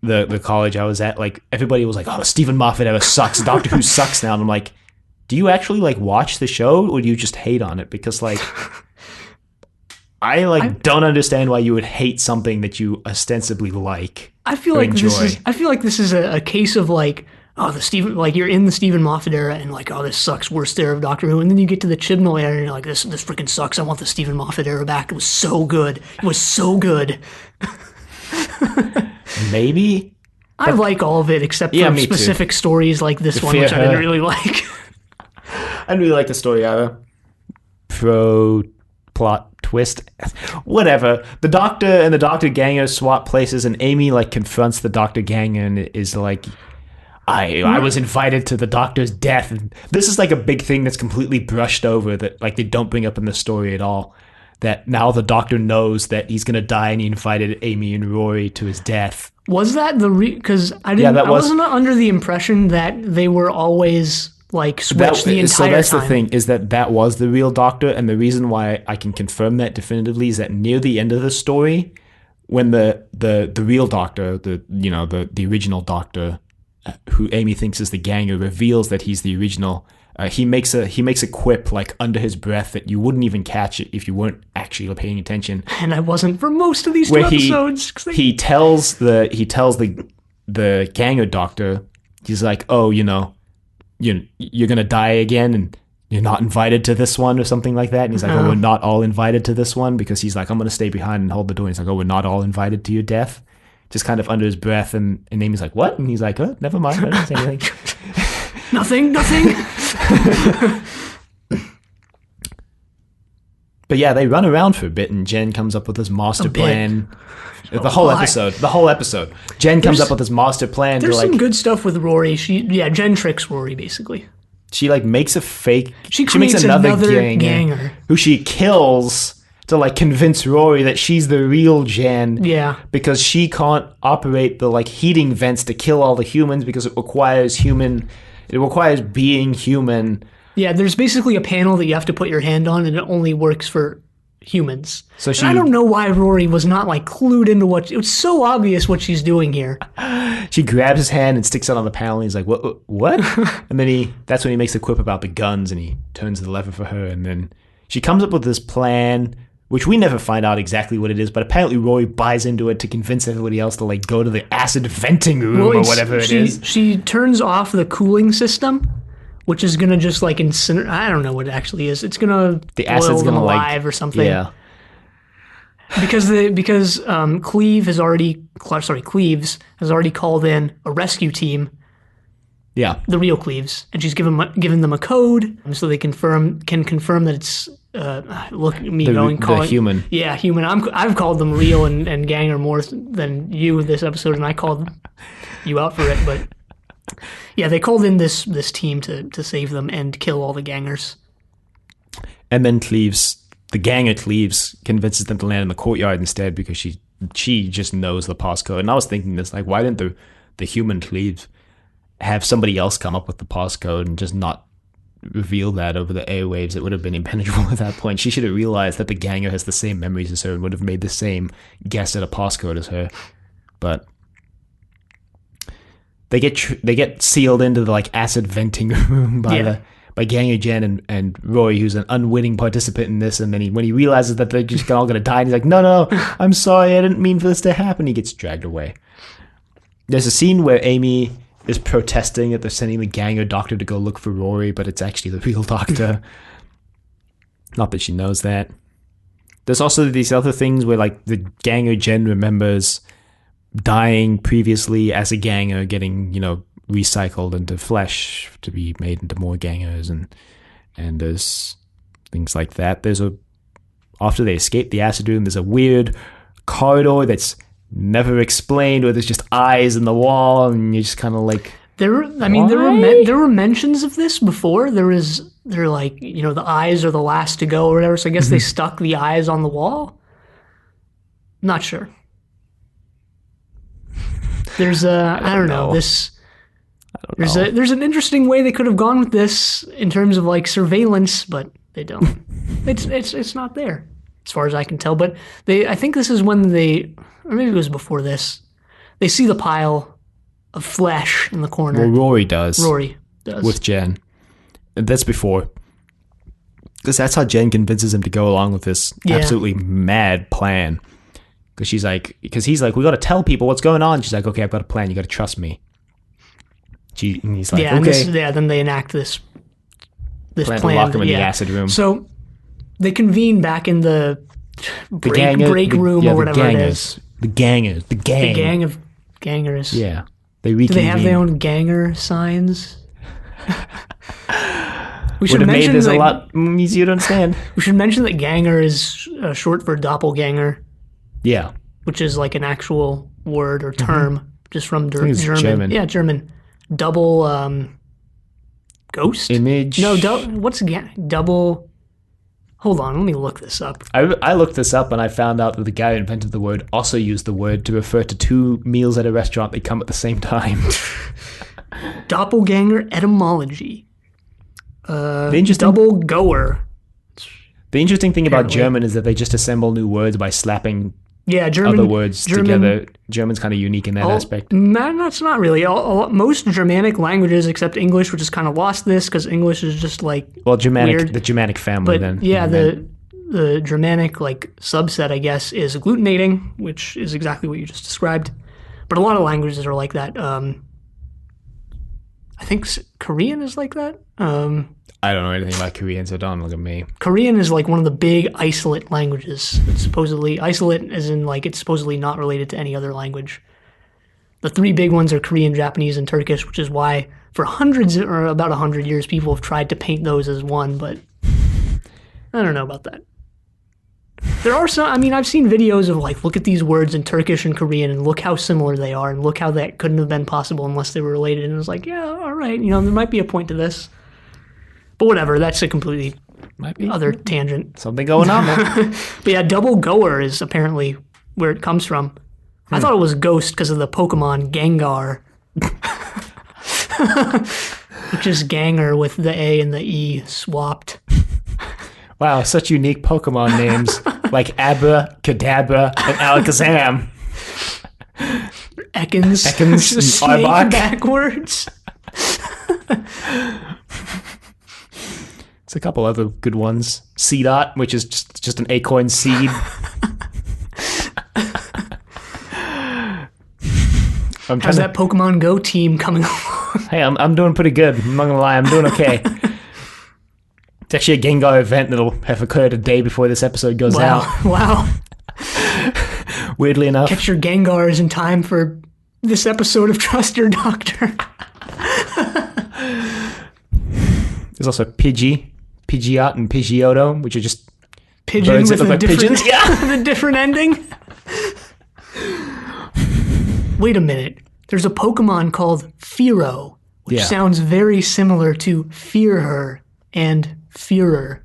the college I was at, like, everybody was like, "Oh, Stephen Moffat era sucks. Doctor Who sucks now." And I'm like, do you actually, like, watch the show, or do you just hate on it? Because, like, I don't understand why you would hate something that you ostensibly like. I feel like this is a case of, like, you're in the Stephen Moffat era and, like, oh, this sucks, worst era of Doctor Who, and then you get to the Chibnall era and you're like, this freaking sucks. I want the Stephen Moffat era back. It was so good. It was so good. Maybe. I like all of it except for specific stories like this one, which I didn't really like. I didn't really like the story either. Plot twist. Whatever. The Doctor and the Doctor Ganger swap places, and Amy, like, confronts the Doctor Ganger and is like, I was invited to the Doctor's death. And this is, like, a big thing that's completely brushed over, that, like, they don't bring up in the story at all. That now the Doctor knows that he's going to die, and he invited Amy and Rory to his death. Was that because I wasn't under the impression that they were always, like, switched the entire time. So that's the thing, is that was the real Doctor, and the reason why I can confirm that definitively is that near the end of the story, when the real Doctor, the original Doctor, who Amy thinks is the Ganger, reveals that he's the original he makes a quip like under his breath that you wouldn't even catch it if you weren't actually paying attention. And I wasn't for most of these two episodes. He tells the Ganger doctor, he's like, oh, you're gonna die again, and you're not invited to this one or something like that. And he's like, oh, we're not all invited to this one, because he's like, I'm gonna stay behind and hold the door. And he's like, oh, we're not all invited to your death. Just kind of under his breath, and Amy's like, what? And he's like, oh, never mind, I didn't say anything. Nothing. But yeah, they run around for a bit, and Jen comes up with this master plan. The whole episode. Jen comes up with this master plan. There's some good stuff with Rory. Jen tricks Rory, basically. She makes a fake. She makes another ganger who she kills to convince Rory that she's the real Jen. Yeah. Because she can't operate the heating vents to kill all the humans because it requires being human. Yeah, there's basically a panel that you have to put your hand on, and it only works for humans. So I don't know why Rory was not clued into what. It was so obvious what she's doing here. She grabs his hand and sticks it on the panel. And he's like, "What?" And then that's when he makes a quip about the guns, and he turns the lever for her. And then she comes up with this plan, which we never find out exactly what it is. But apparently, Rory buys into it to convince everybody else to go to the acid venting room or whatever it is. She turns off the cooling system, which is gonna just incinerate. I don't know what it actually is. It's gonna the acid's gonna alive or something. Yeah. Because Cleves has already called in a rescue team. Yeah. The real Cleves, and she's given them a code so they can confirm that it's the human. Yeah, human. I've called them real and Ganger more than you this episode, and I called you out for it, but. Yeah, they called in this team to save them and kill all the gangers. And then the ganger Cleves, convinces them to land in the courtyard instead because she just knows the passcode. And I was thinking this, why didn't the human Cleves have somebody else come up with the passcode and just not reveal that over the airwaves? It would have been impenetrable at that point. She should have realized that the ganger has the same memories as her and would have made the same guess at a passcode as her. But they get sealed into the acid venting room by Ganger Jen and Roy, who's an unwitting participant in this. And then when he realizes that they're just all gonna die, and he's like, "No, I'm sorry, I didn't mean for this to happen." He gets dragged away. There's a scene where Amy is protesting that they're sending the Ganger doctor to go look for Rory, but it's actually the real doctor. Not that she knows that. There's also these other things where the Ganger Jen remembers dying previously as a ganger, getting recycled into flesh to be made into more gangers, and there's things like that. After they escape the acid room, there's a weird corridor that's never explained, where there's just eyes in the wall, and you're just kind of there were mentions of this before. They're the eyes are the last to go or whatever. So I guess they stuck the eyes on the wall. Not sure. There's I don't know. There's an interesting way they could have gone with this in terms of surveillance, but they don't. It's not there as far as I can tell. But I think this is when or maybe it was before this. They see the pile of flesh in the corner. Well, Rory does with Jen. That's before, because that's how Jen convinces him to go along with this absolutely mad plan. Because he's like, we got to tell people what's going on. She's like, okay, I've got a plan. You got to trust me. And he's like, okay. Then they enact this plan to lock him in the acid room. So they convene back in the break room or whatever it is. The gangers. The gang. The gang of gangers. Yeah. Do they have their own ganger signs? We should have made this a lot easier to understand. We should mention that ganger is short for doppelganger. Yeah. Which is an actual word or term, just from German. Yeah, German. Double ghost? Image? No, what's double... Hold on, let me look this up. I looked this up, and I found out that the guy who invented the word also used the word to refer to two meals at a restaurant that come at the same time. Doppelganger etymology. Double goer. The interesting thing about German is that they just assemble new words by slapping Yeah, German. other words together. German's kind of unique in that aspect. That's not really. Most Germanic languages, except English, which has kind of lost this because English is just like weird. The Germanic family. But then yeah, the Germanic like subset, I guess, is agglutinating, which is exactly what you just described. But a lot of languages are like that. I think Korean is like that. I don't know anything about Korean, so don't look at me. Korean is like one of the big isolate languages. It's supposedly isolate as in like it's supposedly not related to any other language. The three big ones are Korean, Japanese, and Turkish, which is why for hundreds or about 100 years people have tried to paint those as one, but I don't know about that. There are some, I mean, I've seen videos of like, look at these words in Turkish and Korean and look how similar they are and look how that couldn't have been possible unless they were related. And it was like, yeah, all right, there might be a point to this. But whatever, that's a completely other tangent. Something going on there. But yeah, double goer is apparently where it comes from. I thought it was ghost because of the Pokemon Gengar. Which is Ganger with the A and the E swapped. Wow, such unique Pokemon names like Abra, Kadabra, and Alakazam. Ekans. Snake Arbok. Backwards. It's a couple other good ones. Seedot, which is just an acorn seed. How's that Pokemon Go team coming along? Hey, I'm doing pretty good. I'm not gonna lie, I'm doing okay. It's actually a Gengar event that'll have occurred a day before this episode goes out. Wow. Weirdly enough. Catch your Gengars in time for this episode of Trust Your Doctor. There's also Pidgeot, and Pidgeotto, which are just Pigeon birds with that look like pigeons. Yeah, with a different ending. Wait a minute. There's a Pokemon called Fearow, which sounds very similar to Fear Her and Fearer.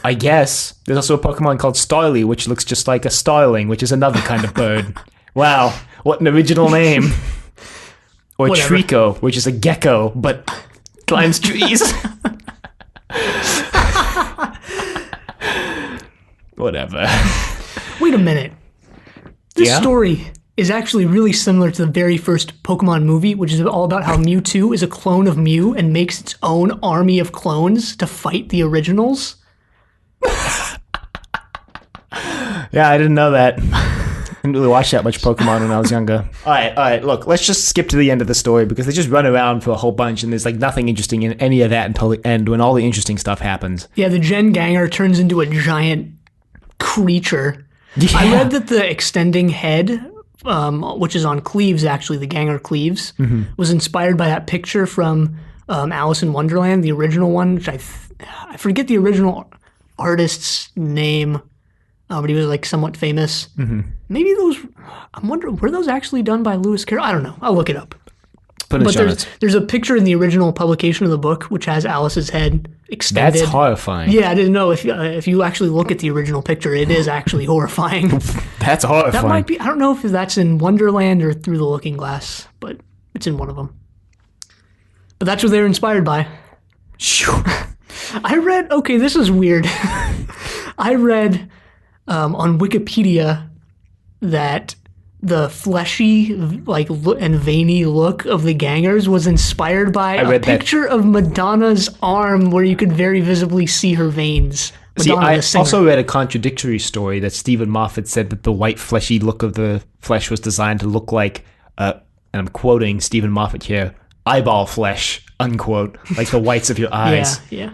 I guess. There's also a Pokemon called Starly, which looks just like a starling, which is another kind of bird. Wow, what an original name. Or Whatever. Trico, which is a gecko, but climbs trees. Whatever. Wait a minute. This story is actually really similar to the very first Pokemon movie, which is all about how Mewtwo is a clone of Mew and makes its own army of clones to fight the originals. Yeah, I didn't know that. I didn't really watch that much Pokemon when I was younger. All right, look, let's just skip to the end of the story because they just run around for a whole bunch and there's like nothing interesting in any of that until the end when all the interesting stuff happens. Yeah, the Gen Ganger turns into a giant creature. Yeah. I read that the extending head, which is on Cleaves, actually, the Ganger Cleaves, was inspired by that picture from Alice in Wonderland, the original one, which I forget the original artist's name, but he was like somewhat famous. Maybe those, I'm wondering, were those actually done by Lewis Carroll? I don't know. I'll look it up. But there's a picture in the original publication of the book which has Alice's head extended. That's horrifying. Yeah, I didn't know if you actually look at the original picture, it is actually horrifying. That's horrifying. That might be. I don't know if that's in Wonderland or Through the Looking Glass, but it's in one of them. But that's what they're inspired by. I read. Okay, this is weird. I read on Wikipedia that the fleshy, and veiny look of the Gangers was inspired by a picture of Madonna's arm where you could very visibly see her veins. Madonna, I also read a contradictory story that Stephen Moffat said that the white fleshy look of the flesh was designed to look like, and I'm quoting Stephen Moffat here, eyeball flesh, unquote, like the whites of your eyes. Yeah.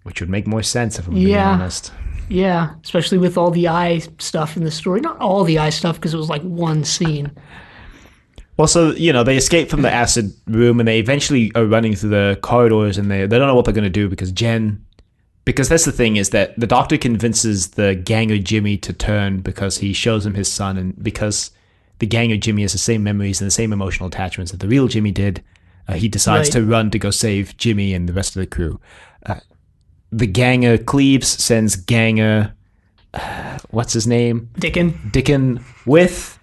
Which would make more sense if I'm being honest. Yeah, especially with all the eye stuff in the story. Not all the eye stuff, because it was like one scene. Well, so, they escape from the acid room, and they eventually are running through the corridors, and they don't know what they're going to do, because that's the thing, is that the doctor convinces the Ganger Jimmy to turn, because he shows him his son, and because the Ganger Jimmy has the same memories and the same emotional attachments that the real Jimmy did, he decides to run to go save Jimmy and the rest of the crew. The Ganger Cleaves sends Ganger, what's his name? Dickon with.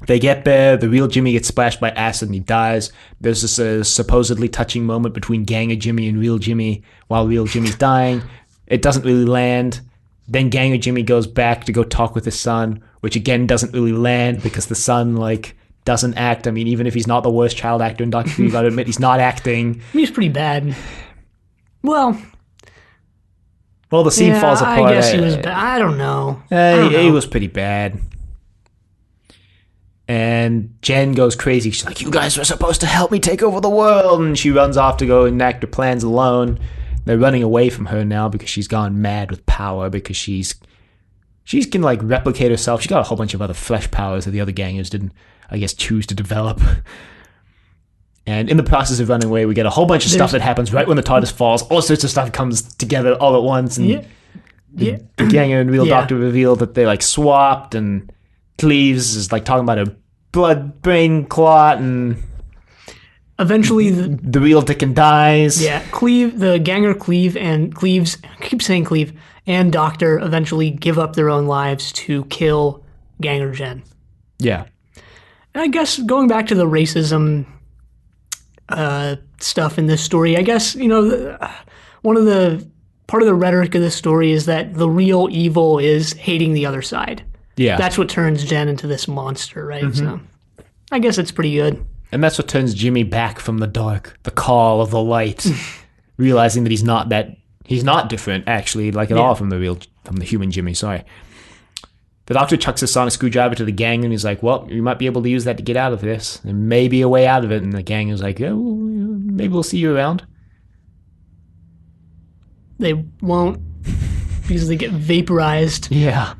They get there, the real Jimmy gets splashed by acid and he dies. There's this supposedly touching moment between Ganger Jimmy and real Jimmy while real Jimmy's dying. It doesn't really land. Then Ganger Jimmy goes back to go talk with his son, which again doesn't really land because the son doesn't act. I mean, even if he's not the worst child actor in Doctor Who, you gotta admit he's not acting. I mean, he's pretty bad. Well, the scene falls apart. I guess he was bad. I don't know. He was pretty bad. And Jen goes crazy. She's like, you guys were supposed to help me take over the world. And she runs off to go enact her plans alone. They're running away from her now because she's gone mad with power, because she can replicate herself. She got a whole bunch of other flesh powers that the other gangers didn't, I guess, choose to develop. And in the process of running away, we get a whole bunch of stuff that happens right when the TARDIS falls. All sorts of stuff comes together all at once. And the Ganger and Real Doctor reveal that they swapped, and Cleves is talking about a blood-brain clot, and eventually the real Dickon dies. Yeah, the Ganger Cleves, I keep saying Cleve, and Doctor eventually give up their own lives to kill Ganger Jen. Yeah. And I guess going back to the racism stuff in this story, I guess, part of the rhetoric of this story is that the real evil is hating the other side. Yeah. That's what turns Jen into this monster, right? Mm-hmm. So I guess it's pretty good. And that's what turns Jimmy back from the dark, the call of the light, realizing that he's not different, actually, at all from the human Jimmy, sorry. The Doctor chucks a sonic screwdriver to the gang, and he's like, well, you might be able to use that to get out of this. There may be a way out of it. And the gang is like, oh, maybe we'll see you around. They won't, because they get vaporized. Yeah.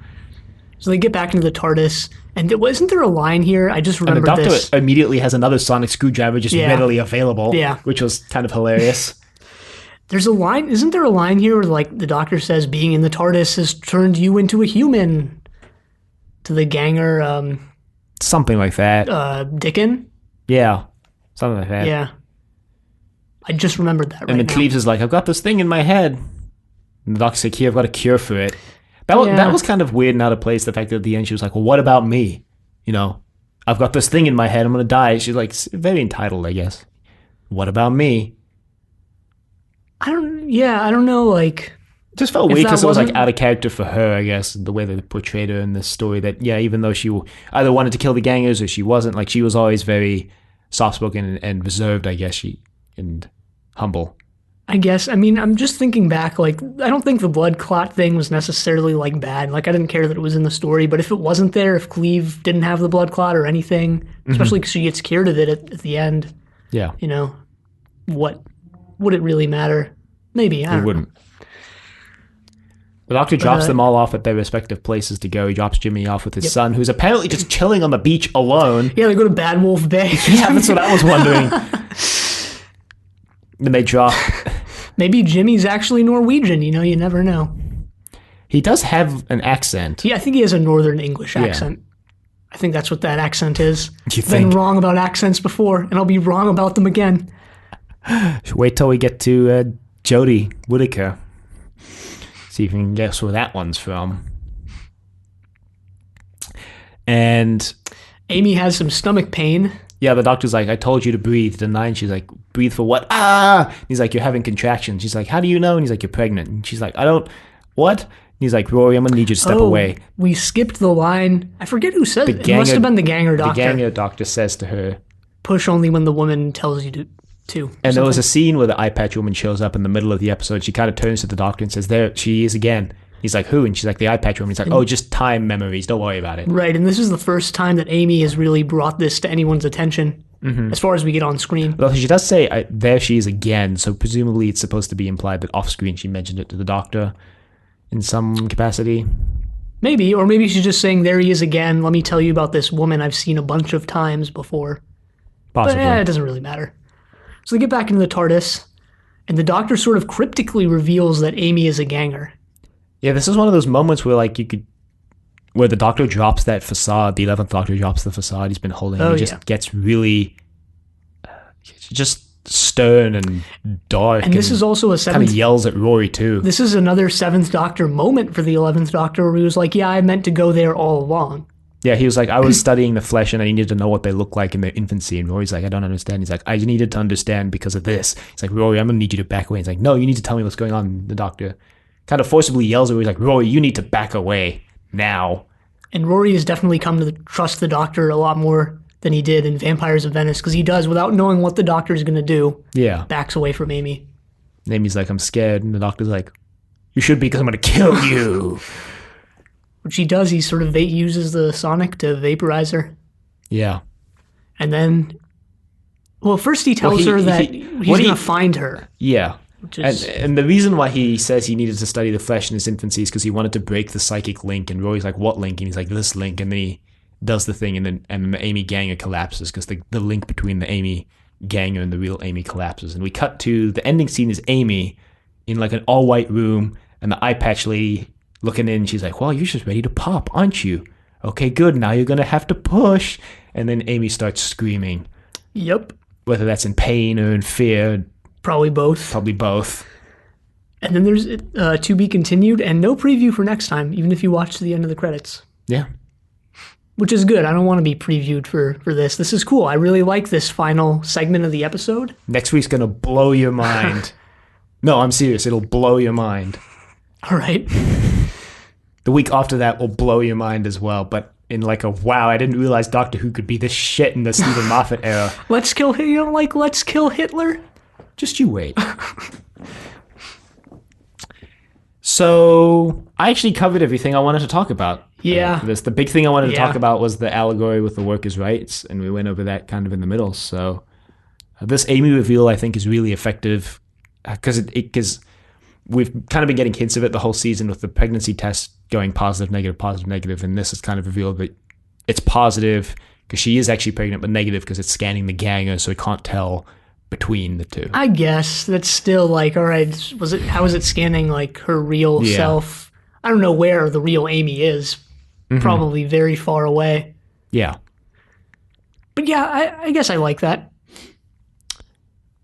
So they get back into the TARDIS. And wasn't there a line here? I just remembered this. And the Doctor immediately has another sonic screwdriver just readily available, which was kind of hilarious. There's a line. Isn't there a line here where the Doctor says, being in the TARDIS has turned you into a human? To the Ganger... something like that. Dickon? Yeah. Something like that. Yeah. I just remembered that and then Cleves is like, I've got this thing in my head. And the Doctor's like, here, I've got a cure for it. That was kind of weird and out of place, the fact that at the end she was like, well, what about me? I've got this thing in my head, I'm going to die. She's very entitled, I guess. What about me? I don't know, It just felt weird because it was out of character for her, I guess, the way they portrayed her in this story, that, even though she either wanted to kill the gangers or she wasn't, she was always very soft-spoken and reserved, I guess, and humble. I guess. I mean, I'm just thinking back, I don't think the blood clot thing was necessarily, bad. I didn't care that it was in the story, but if it wasn't there, if Cleve didn't have the blood clot or anything, especially because she gets cured of it at the end, what would it really matter? Maybe, I don't know. It wouldn't. The Doctor drops them all off at their respective places to go. He drops Jimmy off with his son, who's apparently just chilling on the beach alone. Yeah, they go to Bad Wolf Bay. Yeah, that's what I was wondering. Then they drop... Maybe Jimmy's actually Norwegian, you never know. He does have an accent. Yeah, I think he has a Northern English accent. I think that's what that accent is. You I've been wrong about accents before, and I'll be wrong about them again. Wait till we get to Jodie Whittaker. See if you can guess where that one's from. And Amy has some stomach pain. Yeah, the Doctor's like, I told you to breathe. And she's like, breathe for what? Ah! He's like, you're having contractions. She's like, how do you know? And he's like, you're pregnant. And she's like, I don't... What? And he's like, Rory, I'm going to need you to step away. We skipped the line. I forget who said it. It must have been the Ganger Doctor. The Ganger Doctor says to her... Push only when the woman tells you to. And there was a scene where the eye patch woman shows up in the middle of the episode. She kind of turns to the Doctor and says, there she is again. He's like, who? And she's like, the eye patch woman. He's like, oh, just time memories. Don't worry about it. Right, and this is the first time that Amy has really brought this to anyone's attention, as far as we get on screen. Well, she does say, there she is again, so presumably it's supposed to be implied that off-screen she mentioned it to the Doctor in some capacity. Maybe, or maybe she's just saying, there he is again. Let me tell you about this woman I've seen a bunch of times before. Possibly. But it doesn't really matter. So they get back into the TARDIS, and the Doctor sort of cryptically reveals that Amy is a ganger. Yeah, this is one of those moments where where the Doctor drops that facade, the 11th Doctor drops the facade he's been holding, and he just gets really just stern and dark. And this is also a kind of yells at Rory too. This is another 7th Doctor moment for the 11th Doctor, where he was like, yeah, I meant to go there all along. Yeah, he was like, I was studying the flesh and I needed to know what they look like in their infancy. And Rory's like, I don't understand. He's like, I needed to understand because of this. He's like, Rory, I'm going to need you to back away. He's like, no, you need to tell me what's going on. The Doctor kind of forcibly yells at Rory, like, Rory, you need to back away now. And Rory has definitely come to trust the Doctor a lot more than he did in Vampires of Venice, because he does, without knowing what the Doctor's going to do, backs away from Amy. And Amy's like, I'm scared. And the Doctor's like, you should be, because I'm going to kill you. Which he does. He sort of uses the sonic to vaporize her. Yeah. And then, well, first he tells her that he's going to find her. Yeah. And the reason why he says he needed to study the flesh in his infancy is because he wanted to break the psychic link. And Rory's like, what link? And he's like, this link. And then he does the thing, and then the Amy Ganger collapses because the link between the Amy Ganger and the real Amy collapses. And we cut to the ending scene is Amy in like an all-white room, and the eye patch lady looking in. She's like, well, you're just ready to pop, aren't you? Okay, good. Now you're going to have to push. And then Amy starts screaming. Yep. Whether that's in pain or in fear. Probably both. And then there's to be continued and no preview for next time, even if you watch to the end of the credits. Yeah. Which is good. I don't want to be previewed for this. This is cool. I really like this final segment of the episode. Next week's going to blow your mind. No, I'm serious. It'll blow your mind. All right. The week after that will blow your mind as well, but in like a, wow, I didn't realize Doctor Who could be this shit in the Stephen Moffat era. Let's kill Hitler? Just you wait. So, I actually covered everything I wanted to talk about. Yeah. The big thing I wanted to talk about was the allegory with the workers' rights, and we went over that kind of in the middle. So, this Amy reveal, I think, is really effective because we've kind of been getting hints of it the whole season with the pregnancy test going positive, negative, and this is kind of revealed that it's positive because she is actually pregnant, but negative because it's scanning the ganger, so it can't tell between the two. I guess that's still like, all right, how is it scanning like her real self? I don't know where the real Amy is. Mm-hmm. Probably very far away. Yeah. But yeah, I guess I like that.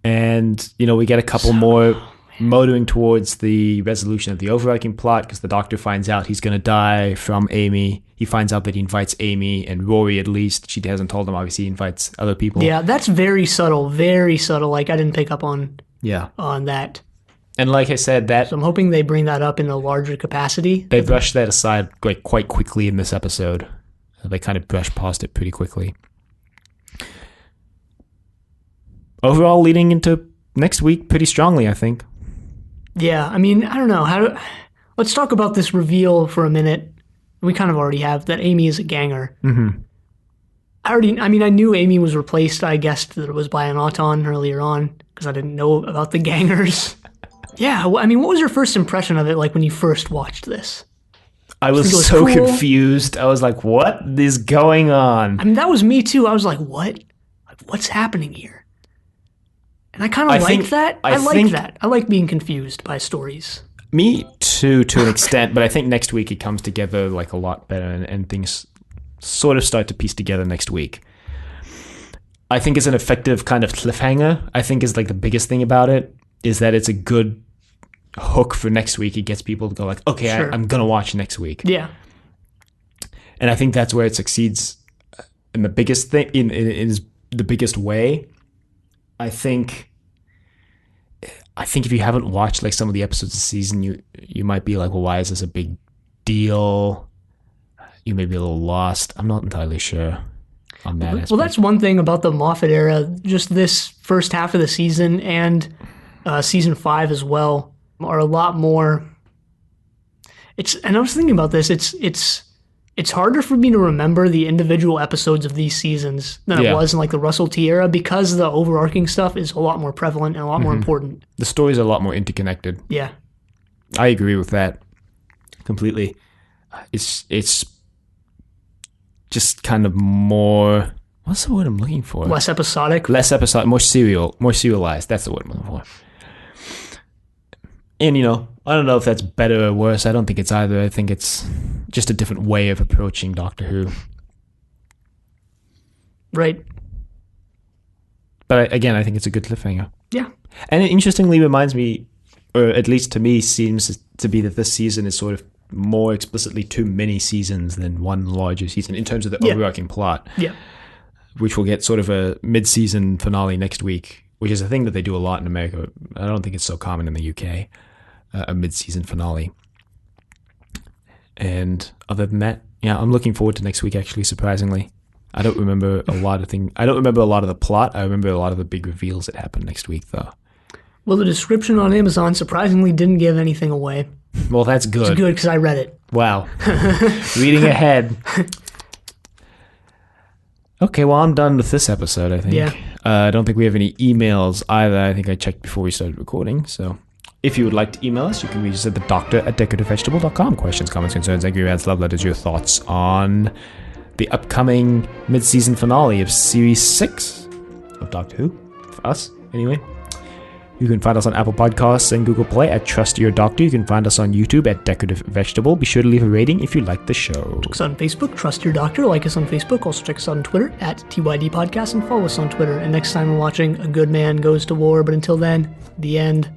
And, we get a couple more motoring towards the resolution of the overarching plot because the Doctor finds out he's going to die from Amy. He finds out that he invites Amy and Rory at least. She hasn't told him, obviously, he invites other people. Yeah, that's very subtle, very subtle. Like, I didn't pick up on that. And like I said, so I'm hoping they bring that up in a larger capacity. They brushed that aside quite quickly in this episode. They kind of brushed past it pretty quickly. Overall, leading into next week pretty strongly, I think. Yeah, I mean, I don't know. Let's talk about this reveal for a minute. We kind of already have that Amy is a ganger. Mm-hmm. I knew Amy was replaced. I guessed that it was by an Auton earlier on because I didn't know about the gangers. Yeah, I mean, what was your first impression of it like when you first watched this? I was so cool? Confused. I was like, what is going on? I mean, that was me too. I was like, what? Like, what's happening here? And I kind of like that. I like that. I like being confused by stories. Me too, to an extent, but I think next week it comes together like a lot better and things sort of start to piece together next week. I think it's an effective kind of cliffhanger. I think is like the biggest thing about it is that it's a good hook for next week. It gets people to go like, okay, sure. I'm going to watch next week. Yeah. And I think that's where it succeeds in the biggest thing, in the biggest way. I think if you haven't watched like some of the episodes of the season, you might be like, well, why is this a big deal? You may be a little lost. I'm not entirely sure on that aspect. Well, that's one thing about the Moffat era. Just this first half of the season and season 5 as well are a lot more. And I was thinking about this. It's harder for me to remember the individual episodes of these seasons than it was in like the Russell T era because the overarching stuff is a lot more prevalent and a lot more important. The stories are a lot more interconnected. Yeah. I agree with that completely. It's just kind of more, what's the word I'm looking for? Less episodic, more serialized. That's the word I'm looking for. And, I don't know if that's better or worse. I don't think it's either. I think it's just a different way of approaching Doctor Who. Right. But again, I think it's a good cliffhanger. Yeah. And it interestingly reminds me, or at least to me, seems to be that this season is sort of more explicitly 2 mini seasons than one larger season in terms of the overarching plot. Yeah. Which will get sort of a mid-season finale next week, which is a thing that they do a lot in America. I don't think it's so common in the UK. a mid-season finale. And other than that, yeah, I'm looking forward to next week, actually, surprisingly. I don't remember a lot of things. I don't remember a lot of the plot. I remember a lot of the big reveals that happened next week, though. Well, the description on Amazon surprisingly didn't give anything away. Well, that's good. It's good because I read it. Wow. Reading ahead. Okay, well, I'm done with this episode, I think. Yeah. I don't think we have any emails either. I think I checked before we started recording. So if you would like to email us, you can reach us at thedoctor@decorativevegetable.com. Questions, comments, concerns, angry rants, love letters, your thoughts on the upcoming mid-season finale of Series 6 of Doctor Who. For us, anyway. You can find us on Apple Podcasts and Google Play at Trust Your Doctor. You can find us on YouTube at Decorative Vegetable. Be sure to leave a rating if you like the show. Check us out on Facebook, Trust Your Doctor. Like us on Facebook. Also check us out on Twitter at TYD Podcast and follow us on Twitter. And next time we're watching A Good Man Goes to War. But until then, the end.